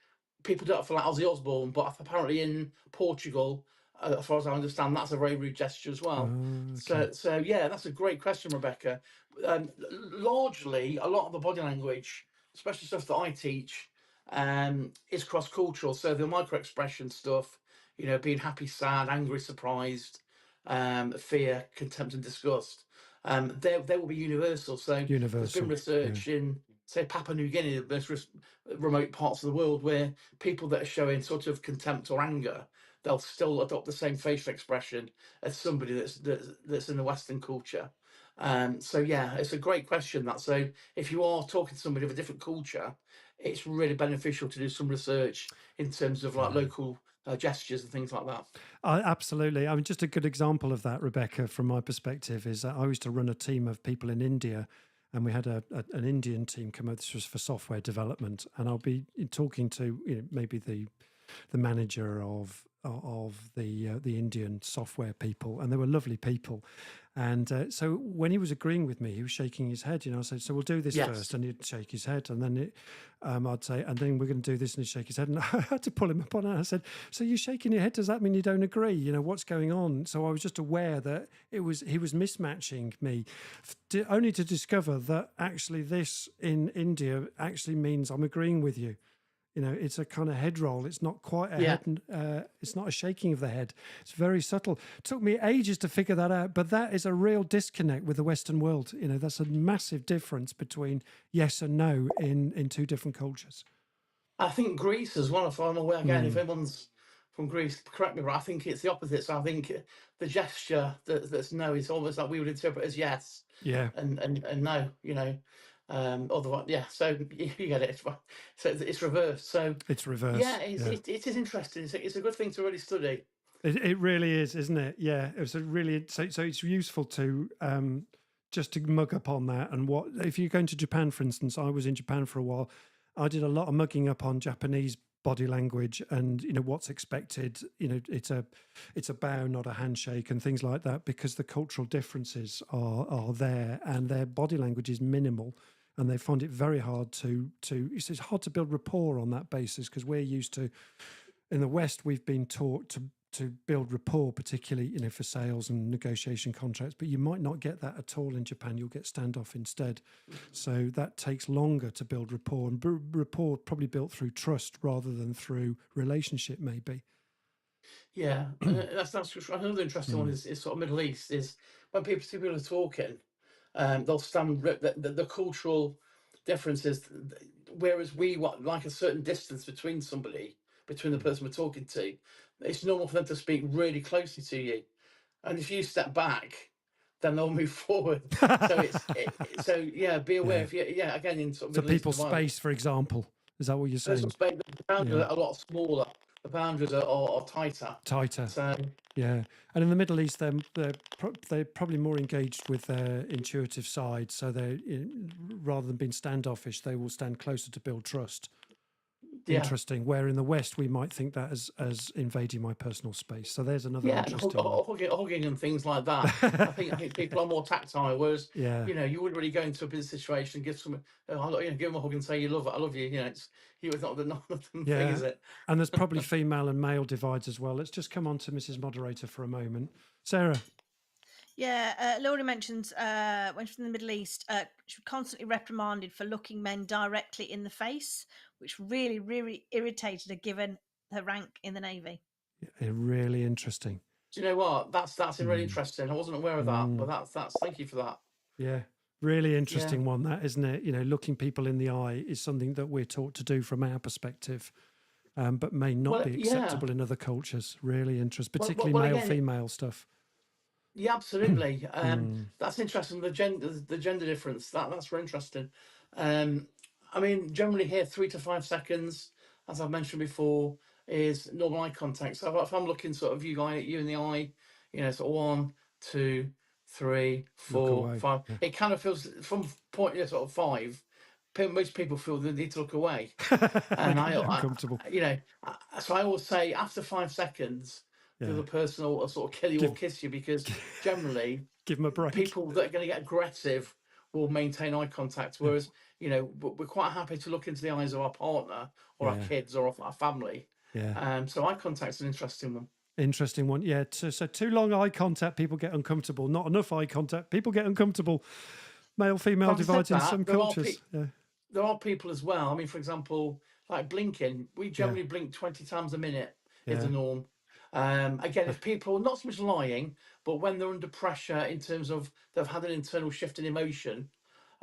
people don't feel like Ozzy Osbourne, but apparently in Portugal, as far as I understand, that's a very rude gesture as well. Okay. So yeah, that's a great question, Rebecca. Largely, a lot of the body language, especially stuff that I teach, is cross cultural. So the micro expression stuff, being happy, sad, angry, surprised, fear, contempt, and disgust. They will be universal. So there's been Universal. research in, say, Papua New Guinea, the most remote parts of the world, where people that are showing sort of contempt or anger, they'll still adopt the same facial expression as somebody that's in the Western culture. So yeah, it's a great question. That, so if you are talking to somebody of a different culture, it's really beneficial to do some research in terms of like local gestures and things like that. Absolutely. I mean, just a good example of that, Rebecca, from my perspective, is that I used to run a team of people in India, and we had an Indian team come up. This was for software development, and I'll be talking to maybe the manager of the Indian software people, and they were lovely people. And so when he was agreeing with me, he was shaking his head. I said, "So we'll do this Yes. first," and he'd shake his head, and then I'd say, "And then we're going to do this," and he'd shake his head, and I had to pull him up on it. I said, "So you're shaking your head? Does that mean you don't agree? What's going on?" So I was just aware that he was mismatching me, only to discover that actually this in India actually means I'm agreeing with you. It's a kind of head roll. It's not quite a head. It's not a shaking of the head. It's very subtle. Took me ages to figure that out, but that is a real disconnect with the Western world. That's a massive difference between yes and no in two different cultures. I think Greece as well, if I'm aware, again, if anyone's from Greece, correct me, but I think it's the opposite. So I think the gesture that's no is almost like we would interpret as yes. Yeah. And no, otherwise, yeah. So you get it. So it's reversed. So it's reversed. Yeah, it is interesting. It's a good thing to really study. It really is, isn't it? Yeah. It's a really so it's useful to just to mug up on that. And what if you're going to Japan, for instance? I was in Japan for a while. I did a lot of mugging up on Japanese body language and what's expected. It's a bow, not a handshake, and things like that, because the cultural differences are there, and their body language is minimal, and they find it very hard to it's hard to build rapport on that basis, because we're used to, in the West, we've been taught to build rapport, particularly for sales and negotiation contracts, but you might not get that at all in Japan. You'll get standoff instead. So that takes longer to build rapport, and rapport probably built through trust rather than through relationship, maybe. Yeah, that's another interesting one is sort of Middle East, is when people are talking, they'll stand the cultural differences, whereas we want like a certain distance between the person we're talking to. It's normal for them to speak really closely to you, and if you step back, then they'll move forward. So yeah, be aware if you again in sort of So Middle East people's space, for example, is that what you're saying? the boundaries are a lot smaller. The boundaries are tighter. Tighter. So yeah, and in the Middle East, they're probably more engaged with their intuitive side. So they, rather than being standoffish, they will stand closer to build trust. yeah. Interesting. Where in the West we might think that as invading my personal space. So there's another interesting hugging and things like that. I think people are more tactile, whereas yeah, you wouldn't really go into a business situation and give someone give them a hug and say you love it, I love you. It's not the thing, is it? And there's probably female and male divides as well. Let's just come on to Mrs. Moderator for a moment. Sarah. Yeah, Laurie mentions when she's from the Middle East, she was constantly reprimanded for looking men directly in the face, which really, really irritated her given her rank in the Navy. Yeah, really interesting. Do you know what? That's really interesting. I wasn't aware of that, but that's thank you for that. Yeah, really interesting one, that, isn't it? Looking people in the eye is something that we're taught to do from our perspective, but may not be acceptable in other cultures. Really interesting, particularly male-female stuff. Yeah, absolutely. That's interesting. The gender difference. That's very interesting. I mean, generally here 3 to 5 seconds, as I've mentioned before, is normal eye contact. So if I'm looking sort of you in the eye, sort of 1, 2, 3, Look 4, away. 5. Yeah. It kind of feels from point sort of 5. Most people feel they need to look away, and They get uncomfortable. so I always say after 5 seconds, the Yeah. other person will sort of kill you or kiss you, because generally Give them a break. people that are going to get aggressive will maintain eye contact, whereas we're quite happy to look into the eyes of our partner or our Yeah. kids or our family. Yeah. So eye contact's an interesting one. Interesting one. Yeah. So too long eye contact, people get uncomfortable. Not enough eye contact, people get uncomfortable. Male, female Having said divides in that, some cultures. Yeah. there are people as well. I mean, for example, like blinking, we generally blink 20 times a minute is the Yeah. norm. Again, if people, not so much lying, but when they're under pressure in terms of they've had an internal shift in emotion,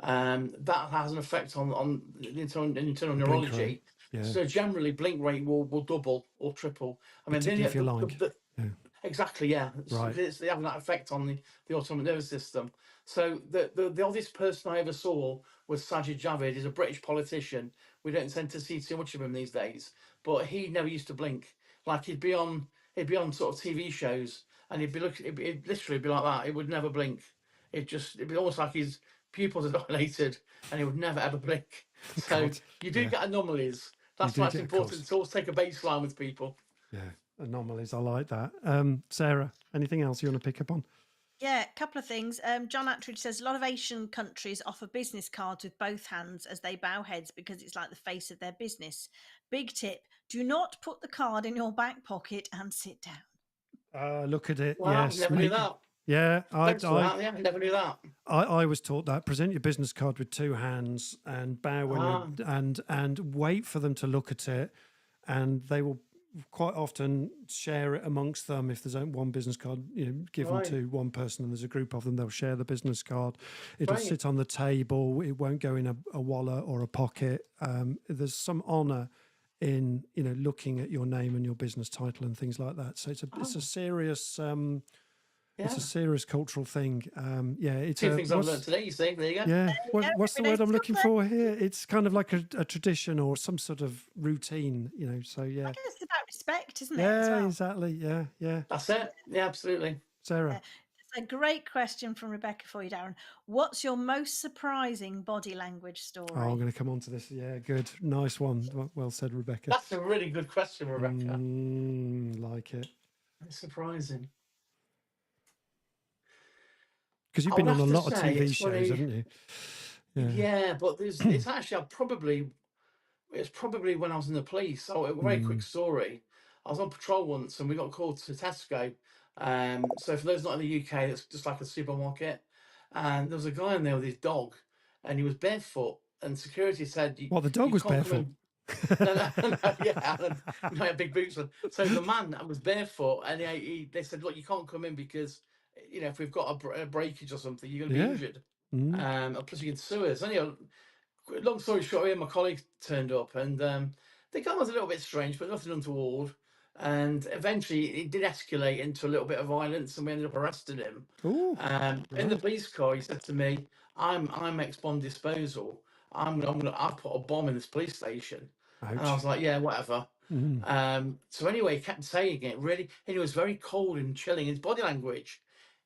that has an effect on the internal The blink rate. neurology. Yeah. So generally, blink rate will double or triple. I mean, Particularly if you're lying. Yeah. exactly, yeah. Right. They have that effect on the autonomic nervous system. So the oldest person I ever saw was Sajid Javid. He's a British politician. We don't tend to see too much of him these days, but he never used to blink. Like he'd be on sort of TV shows, and he'd be looking. It'd literally be like that. He would never blink. It'd be almost like his pupils are dilated, and he would never ever blink. So God, you do get anomalies. That's do why it's get, of important course. to always take a baseline with people. Yeah. Anomalies. I like that. Sarah, anything else you want to pick up on? Yeah, a couple of things. John Attridge says a lot of Asian countries offer business cards with both hands as they bow heads because it's like the face of their business. Big tip: do not put the card in your back pocket and sit down. Look at it. Wow, Yes. never knew that. Yeah, Thanks for that. Yeah, I never knew that. I was taught that present your business card with two hands and bow when you and wait for them to look at it, and they will quite often share it amongst them. If there's only one business card, given to one person and there's a group of them, they'll share the business card. It'll sit on the table. It won't go in a wallet or a pocket. There's some honour in looking at your name and your business title and things like that. So it's a serious. It's a serious cultural thing. It's two things I've learned today. You see, there you go. Yeah, what's the word I'm looking for here? It's kind of like a tradition or some sort of routine, So yeah, I guess it's about respect, isn't it? yeah, as well? exactly. Yeah. That's it. Yeah, absolutely. Sarah, It's a great question from Rebecca for you, Darren. What's your most surprising body language story? oh, I'm going to come on to this. Yeah, good, nice one. Well said, Rebecca. That's a really good question, Rebecca. Like it. It's surprising. Because you've been on a lot of TV shows, haven't you? Yeah, but it's actually it's probably when I was in the police. So a very quick story. I was on patrol once and we got called to Tesco. So for those not in the UK, it's just like a supermarket. And there was a guy in there with his dog, and he was barefoot. And security said, "Well, the dog was barefoot." No, had big boots on. So the man was barefoot, and they said, "Look, you can't come in because if we've got a breakage or something, you're going to be injured. Plus you can sue us." Anyway, long story short, me and my colleague turned up, and the guy was a little bit strange, but nothing untoward. And eventually, it did escalate into a little bit of violence, and we ended up arresting him. In the police car, he said to me, "I'm ex-bomb disposal. I've put a bomb in this police station." Ouch. And I was like, "Yeah, whatever." So anyway, he kept saying it really, and it was very cold and chilling. His body language,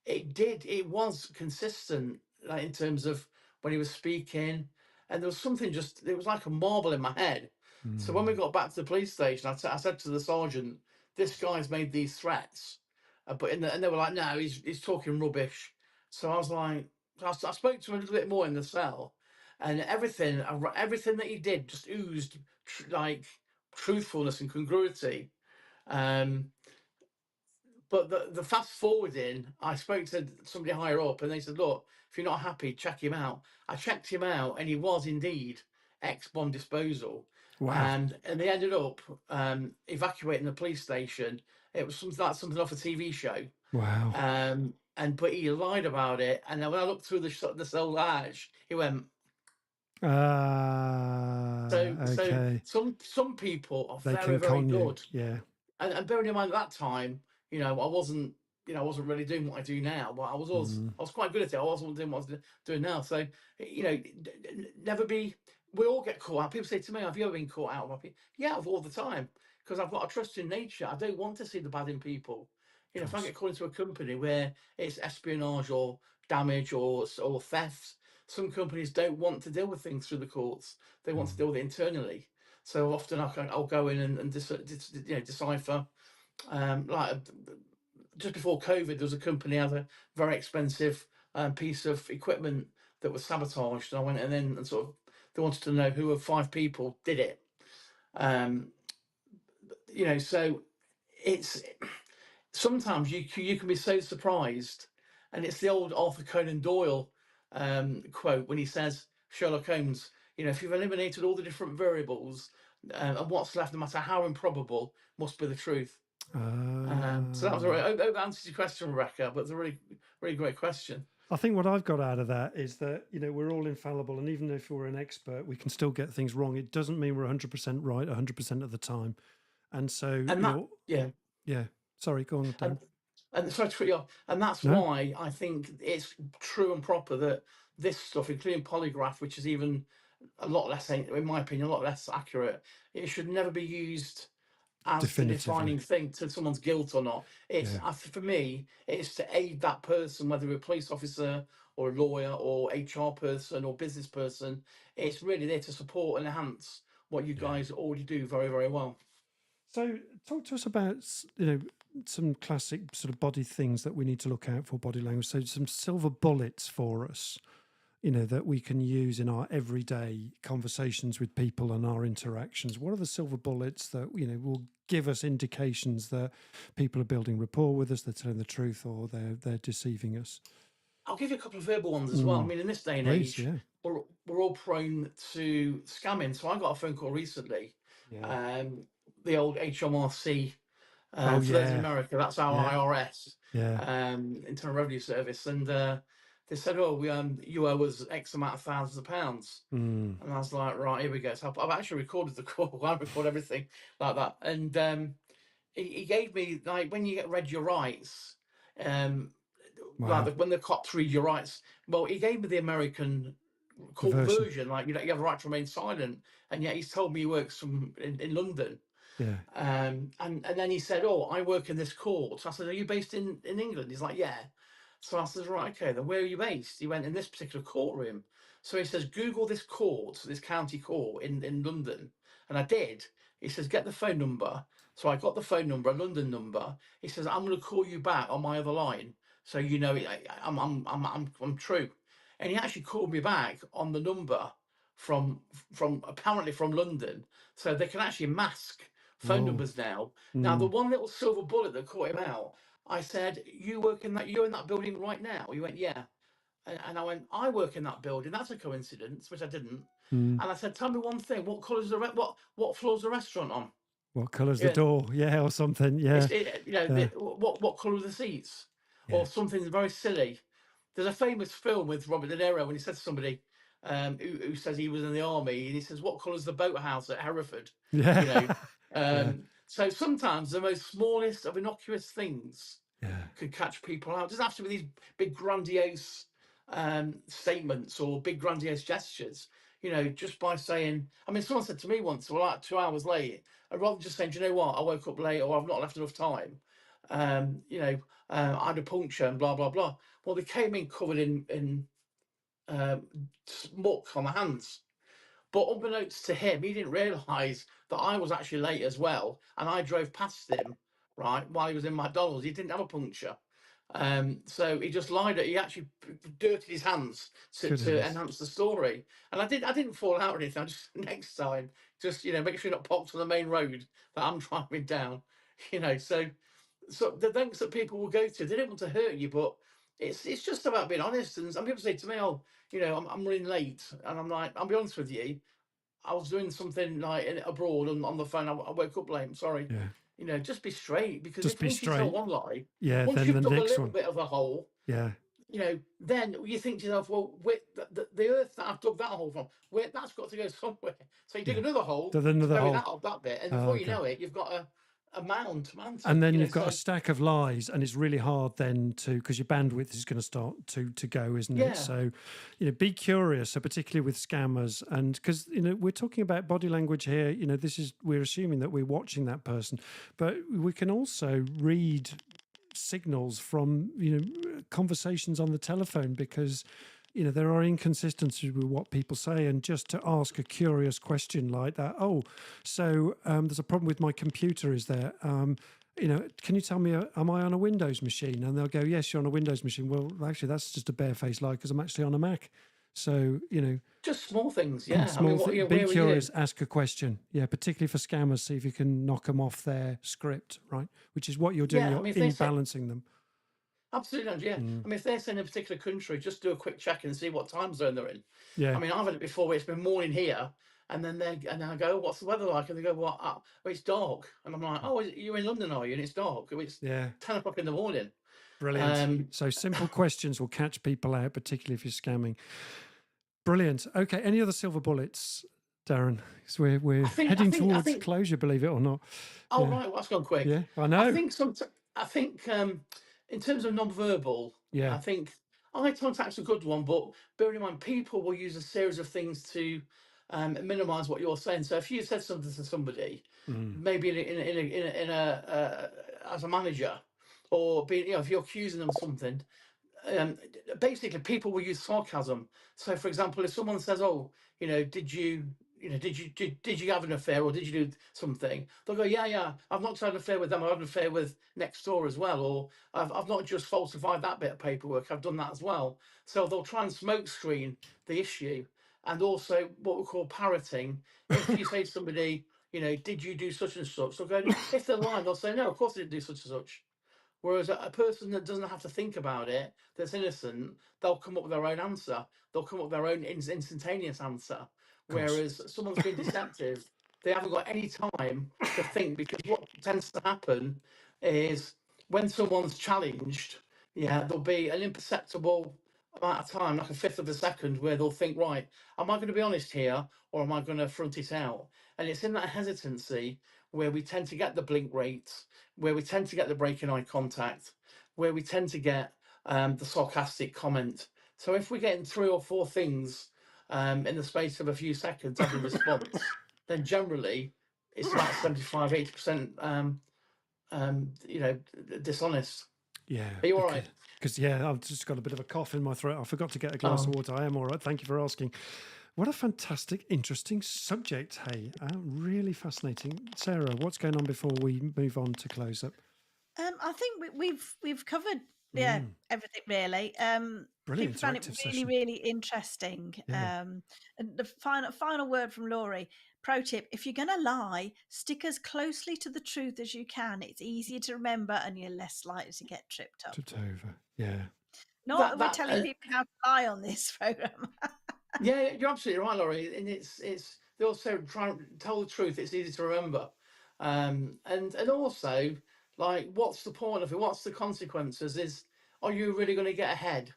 it was consistent, like, in terms of when he was speaking, and there was something it was like a marble in my head. So when we got back to the police station, I said to the sergeant, "This guy's made these threats," and they were like, "No, he's talking rubbish." So I was like, I spoke to him a little bit more in the cell, and everything that he did just oozed like truthfulness and congruity. But the fast forwarding, I spoke to somebody higher up, and they said, "Look, if you're not happy, check him out." I checked him out, and he was indeed ex-bomb disposal. Wow. And they ended up evacuating the police station. It was something off a TV show. Wow. But he lied about it. And then when I looked through the cell ledge, he went. Okay. So some people are They very, can very con you. good. Yeah. And bearing in mind at that time, I wasn't really doing what I do now, but I was quite good at it. I wasn't doing what I was doing now. So, never be. We all get caught out. People say to me, "Have you ever been caught out?" Yeah, all the time, because I've got a trust in nature. I don't want to see the bad in people. If I get called into a company where it's espionage or damage or theft. Some companies don't want to deal with things through the courts. They want to deal with it internally. So often I'll go in and decipher. Like just before COVID, there was a company had a very expensive piece of equipment that was sabotaged, and I went in and sort of they wanted to know who of 5 people did it. Um, so it's sometimes you can be so surprised, and it's the old Arthur Conan Doyle quote when he says, Sherlock Holmes, if you've eliminated all the different variables, and what's left, no matter how improbable, must be the truth. So that was I hope that answers your question, Rebecca, but it's a really, really great question. I think what I've got out of that is that, we're all infallible, and even if we're an expert, we can still get things wrong. It doesn't mean we're 100% right 100% of the time. And so, yeah. Sorry, go on, Dan. And sorry to cut you off. And that's why I think it's true and proper that this stuff, including polygraph, which is even a lot less, in my opinion, a lot less accurate, it should never be used as the defining thing to someone's guilt or not. It's for me, it's to aid that person, whether you're a police officer or a lawyer or HR person or business person. It's really there to support and enhance what you guys already do very, very well. So talk to us about, some classic sort of body things that we need to look out for, body language. So some silver bullets for us, that we can use in our everyday conversations with people and our interactions. What are the silver bullets that, will give us indications that people are building rapport with us, they're telling the truth, or they're deceiving us? I'll give you a couple of verbal ones as well. I mean, in this day and age, we're all prone to scamming. So I got a phone call recently, the old HMRC, for those in America, that's our IRS, Internal Revenue Service, and they said, you owe us X amount of thousands of pounds. And I was like, right, here we go. So I've actually recorded the call. I record everything like that. And he gave me, like, when you get read your rights, like when the cops read your rights, well, he gave me the American court version. Like, you have a right to remain silent. And yet he's told me he works in London. Yeah. And then he said, I work in this court. So I said, are you based in England? He's like, yeah. So I said, right, okay, then where are you based? He went, in this particular courtroom. So he says, Google this court, this county court in London. And I did. He says, get the phone number. So I got the phone number, a London number. He says, I'm going to call you back on my other line, so I'm true. And he actually called me back on the number from apparently from London, so they can actually mask phone numbers now. Now, the one little silver bullet that caught him out, I said, you're in that building right now? He went, yeah. And I went, I work in that building. That's a coincidence, which I didn't. And I said, tell me one thing. What colour's what floor's the restaurant on? What colour's the door? Yeah, or something. Yeah. What colour are the seats? Yeah. Or something very silly. There's a famous film with Robert De Niro when he said to somebody who says he was in the army, and he says, what colour's the boathouse at Hereford? Yeah. So sometimes the most smallest of innocuous things could catch people out. It doesn't have to be these big grandiose statements or big grandiose gestures. Just by saying, I mean, someone said to me once, well, like 2 hours late, I'd rather just say, do you know what, I woke up late, or I've not left enough time. I had a puncture and blah, blah, blah. Well, they came in covered in muck on the hands. But unbeknownst to him, he didn't realise that I was actually late as well. And I drove past him, right, while he was in McDonald's. He didn't have a puncture. So he just lied. He actually dirtied his hands to enhance the story. And I didn't fall out or anything. I just, next time, just, make sure you're not parked on the main road that I'm driving down. So the lengths that people will go to, they don't want to hurt you, but it's just about being honest. And some people say to me, I'm running late. And I'm like, I'll be honest with you, I was doing something like abroad on the phone. I woke up late. I'm sorry. Yeah. Just be straight, because just once you tell one lie, once then you've dug a little one. bit of a hole, then you think to yourself, well, the earth that I've dug that hole from, that's got to go somewhere. So you dig another hole, to bury that bit, and before you know it, you've got a mound to answer. And then you've got a stack of lies, and it's really hard then because your bandwidth is going to start to go, isn't it? So, be curious. So particularly with scammers, and because we're talking about body language here. We're assuming that we're watching that person, but we can also read signals from conversations on the telephone, because there are inconsistencies with what people say, and just to ask a curious question like that. Oh, so there's a problem with my computer, is there? Can you tell me, am I on a Windows machine? And they'll go, yes, you're on a Windows machine. Well, actually, that's just a barefaced lie, because I'm actually on a Mac. So, just small things. Yeah. small Where be were curious, you? ask a question. Yeah, particularly for scammers, see if you can knock them off their script, right? Which is what you're doing. Yeah. You're If they say, imbalancing them. absolutely, yeah. If they're saying a particular country, just do a quick check and see what time zone they're in. Yeah. I've had it before where it's been morning here, and then I go, what's the weather like? And they go, well, it's dark. And I'm like, oh, you're in London, are you? And it's dark. It's 10 o'clock in the morning. Brilliant. So simple questions will catch people out, particularly if you're scamming. Brilliant. Okay. Any other silver bullets, Darren? Because we're heading towards closure, believe it or not. Oh, right. Well, that's gone quick. Yeah, I know. I think in terms of non-verbal, I think eye contact's a good one, but bearing in mind, people will use a series of things to minimize what you're saying. So if you said something to somebody, maybe in a as a manager, or if you're accusing them of something, basically people will use sarcasm. So for example, if someone says, oh, did you have an affair, or did you do something, they'll go, yeah, I've not had an affair with them, I've had an affair with next door as well, or I've not just falsified that bit of paperwork, I've done that as well. So they'll try and smoke screen the issue. And also what we call parroting. If you say to somebody, did you do such and such, they'll go, if they're lying, they'll say, no, of course I didn't do such and such. Whereas a person that doesn't have to think about it, that's innocent, they'll come up with their own answer. They'll come up with their own instantaneous answer. Whereas someone's been deceptive, they haven't got any time to think, because what tends to happen is when someone's challenged, there'll be an imperceptible amount of time, like a fifth of a second, where they'll think, right, am I going to be honest here, or am I going to front it out? And it's in that hesitancy where we tend to get the blink rates, where we tend to get the break in eye contact, where we tend to get the sarcastic comment. So if we're getting 3 or 4 things in the space of a few seconds as a response, then generally it's about 75-80% dishonest. Yeah. Are you all right? Because I've just got a bit of a cough in my throat. I forgot to get a glass of water. I am all right. Thank you for asking. What a fantastic, interesting subject. Hey, really fascinating. Sarah, what's going on before we move on to close up? I think we've covered everything really. Brilliant. People found it really, session. really interesting. And the final word from Laurie. Pro tip: if you're going to lie, stick as closely to the truth as you can. It's easier to remember, and you're less likely to get tripped up. Tripped over. Yeah. Not we're telling people how to lie on this program. Yeah, you're absolutely right, Laurie. And it's they also try and tell the truth. It's easy to remember, and also, like, what's the point of it? What's the consequences? Are you really going to get ahead?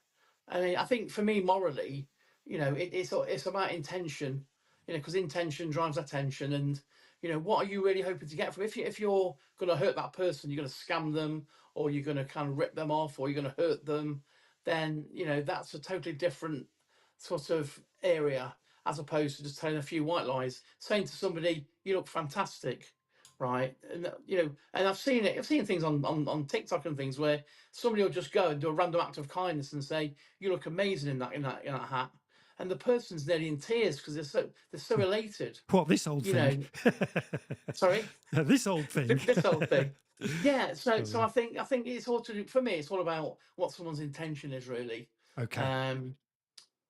I mean, I think for me, morally, it's about intention. Because intention drives attention, and what are you really hoping to get from? If you're going to hurt that person, you're going to scam them, or you're going to kind of rip them off, or you're going to hurt them, then that's a totally different sort of area, as opposed to just telling a few white lies. Saying to somebody, you look fantastic, right? And and I've seen things on TikTok and things where somebody will just go and do a random act of kindness and say, you look amazing in that hat, and the person's nearly in tears because they're so elated. What, this old thing? Sorry, this old thing. This old thing. Yeah. So I think it's all to do, for me. It's all about what someone's intention is, really. Okay.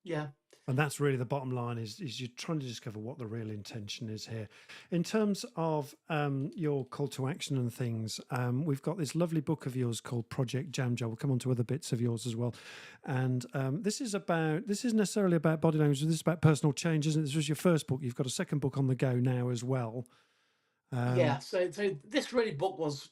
Yeah. And that's really the bottom line, is you're trying to discover what the real intention is here. In terms of your call to action and things, we've got this lovely book of yours called Project Jam Jar. We'll come on to other bits of yours as well. And this isn't necessarily about body language. This is about personal change, isn't it? This was your first book. You've got a second book on the go now as well. So this really book was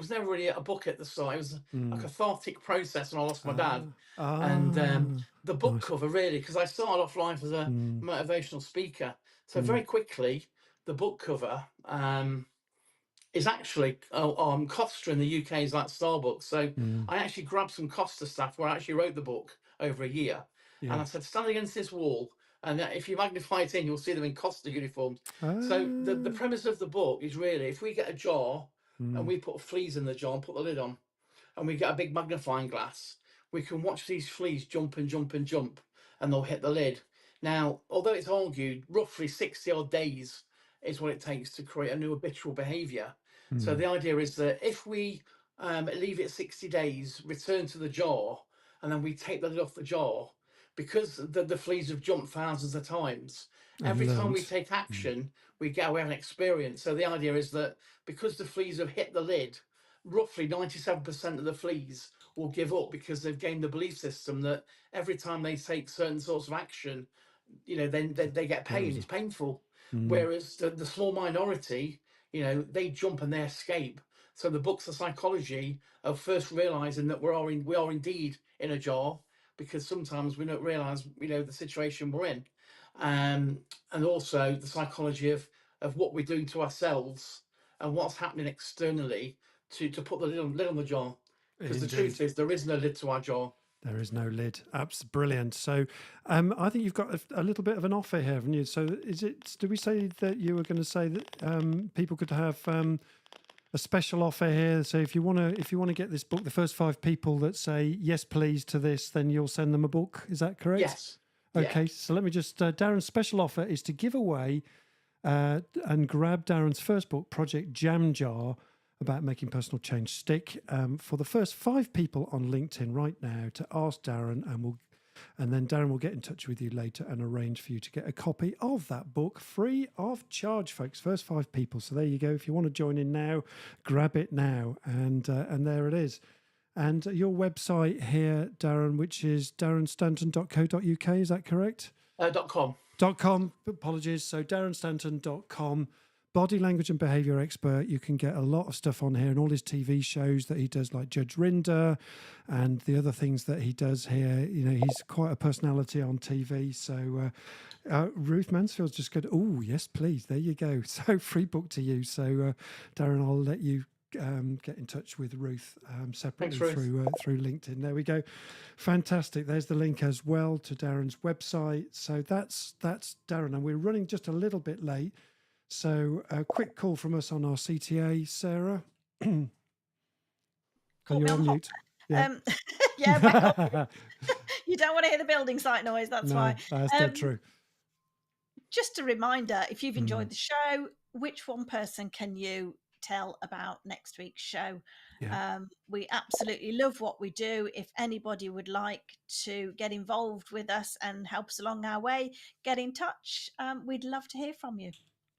never really a book at the start. It was a cathartic process when I lost my dad. And the book cover, really, because I started off life as a motivational speaker. So very quickly, the book cover is actually Costa in the UK is like Starbucks. So I actually grabbed some Costa staff where I actually wrote the book over a year. And I said, stand against this wall. And if you magnify it in, you'll see them in Costa uniforms. So the premise of the book is really, if we get a jar and we put fleas in the jar and put the lid on, and we get a big magnifying glass, we can watch these fleas jump and jump and jump, and they'll hit the lid. Now, although it's argued roughly 60 odd days is what it takes to create a new habitual behaviour. So the idea is that if we leave it 60 days, return to the jar, and then we take the lid off the jar, because the fleas have jumped thousands of times, every time we take action, we have an experience. So the idea is that because the fleas have hit the lid, roughly 97% of the fleas will give up because they've gained the belief system that every time they take certain sorts of action, then they get pain. It's painful. Whereas the small minority, they jump and they escape. So the book's the psychology of first realizing that we are indeed in a jar, because sometimes we don't realize, the situation we're in. And also the psychology of what we're doing to ourselves and what's happening externally to put the lid on the jar. Because the truth is, there is no lid to our jar. There is no lid. That's brilliant. So I think you've got a little bit of an offer here, haven't you? So did we say that you were going to say that people could have a special offer here? So if you want to get this book, the first 5 people that say yes please to this, then you'll send them a book. Is that correct? Yes. Okay. Yeah. So let me just Darren's special offer is to give away and grab Darren's first book, Project Jam Jar, about making personal change stick, for the first 5 people on LinkedIn right now to ask Darren, and then Darren will get in touch with you later and arrange for you to get a copy of that book free of charge, folks. First 5 people. So there you go. If you want to join in now, grab it now, and there it is. And your website here, Darren, which is darrenstanton.co.uk, is that correct? .com. .com. Apologies. So darrenstanton.com. Body language and behaviour expert. You can get a lot of stuff on here, and all his TV shows that he does, like Judge Rinder and the other things that he does here. He's quite a personality on TV. So Ruth Mansfield's just good. Oh, yes, please. There you go. So free book to you. So Darren, I'll let you get in touch with Ruth separately. Thanks, Ruth. through LinkedIn. There we go. Fantastic. There's the link as well to Darren's website. So that's Darren, and we're running just a little bit late. So a quick call from us on our CTA, Sarah. You're on mute. Yeah, well, you don't want to hear the building site noise, that's why. That's dead true. Just a reminder, if you've enjoyed the show, which one person can you tell about next week's show? Yeah. We absolutely love what we do. If anybody would like to get involved with us and help us along our way, get in touch. We'd love to hear from you.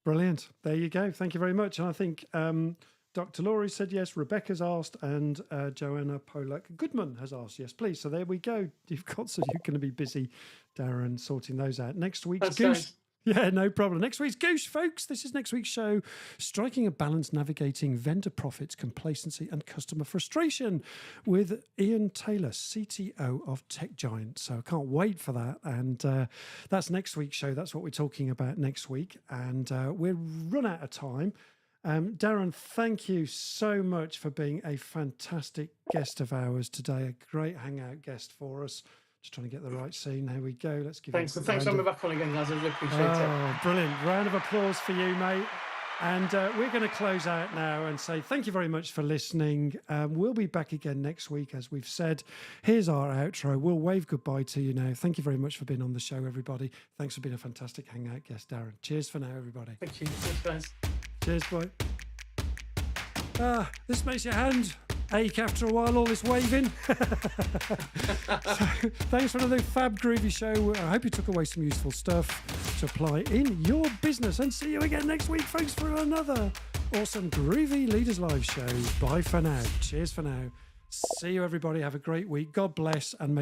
Brilliant. There you go. Thank you very much. And I think Dr. Laurie said yes, Rebecca's asked, and Joanna Polak-Goodman has asked yes, please. So there we go. You're going to be busy, Darren, sorting those out. Next week's That's Goose. nice. Yeah, no problem. Next week's Goose, folks. This is next week's show, Striking a Balance Navigating Vendor Profits, Complacency and Customer Frustration, with Ian Taylor, CTO of Tech Giant. So I can't wait for that. And that's next week's show. That's what we're talking about next week. And we're run out of time. Darren, thank you so much for being a fantastic guest of ours today. A great Hangout guest for us. Just trying to get the right scene. Here we go. Let's give Thanks for having me back on again, guys. I really appreciate it. Brilliant. Round of applause for you, mate. And we're going to close out now and say thank you very much for listening. We'll be back again next week, as we've said. Here's our outro. We'll wave goodbye to you now. Thank you very much for being on the show, everybody. Thanks for being a fantastic Hangout guest, Darren. Cheers for now, everybody. Thank you. Thanks, guys. Cheers, boy. This makes your hand ache after a while, all this waving. So, thanks for another fab groovy show. I hope you took away some useful stuff to apply in your business, and see you again next week, folks, for another awesome groovy Leaders Live show. Bye for now. Cheers for now. See you, everybody. Have a great week. God bless, and may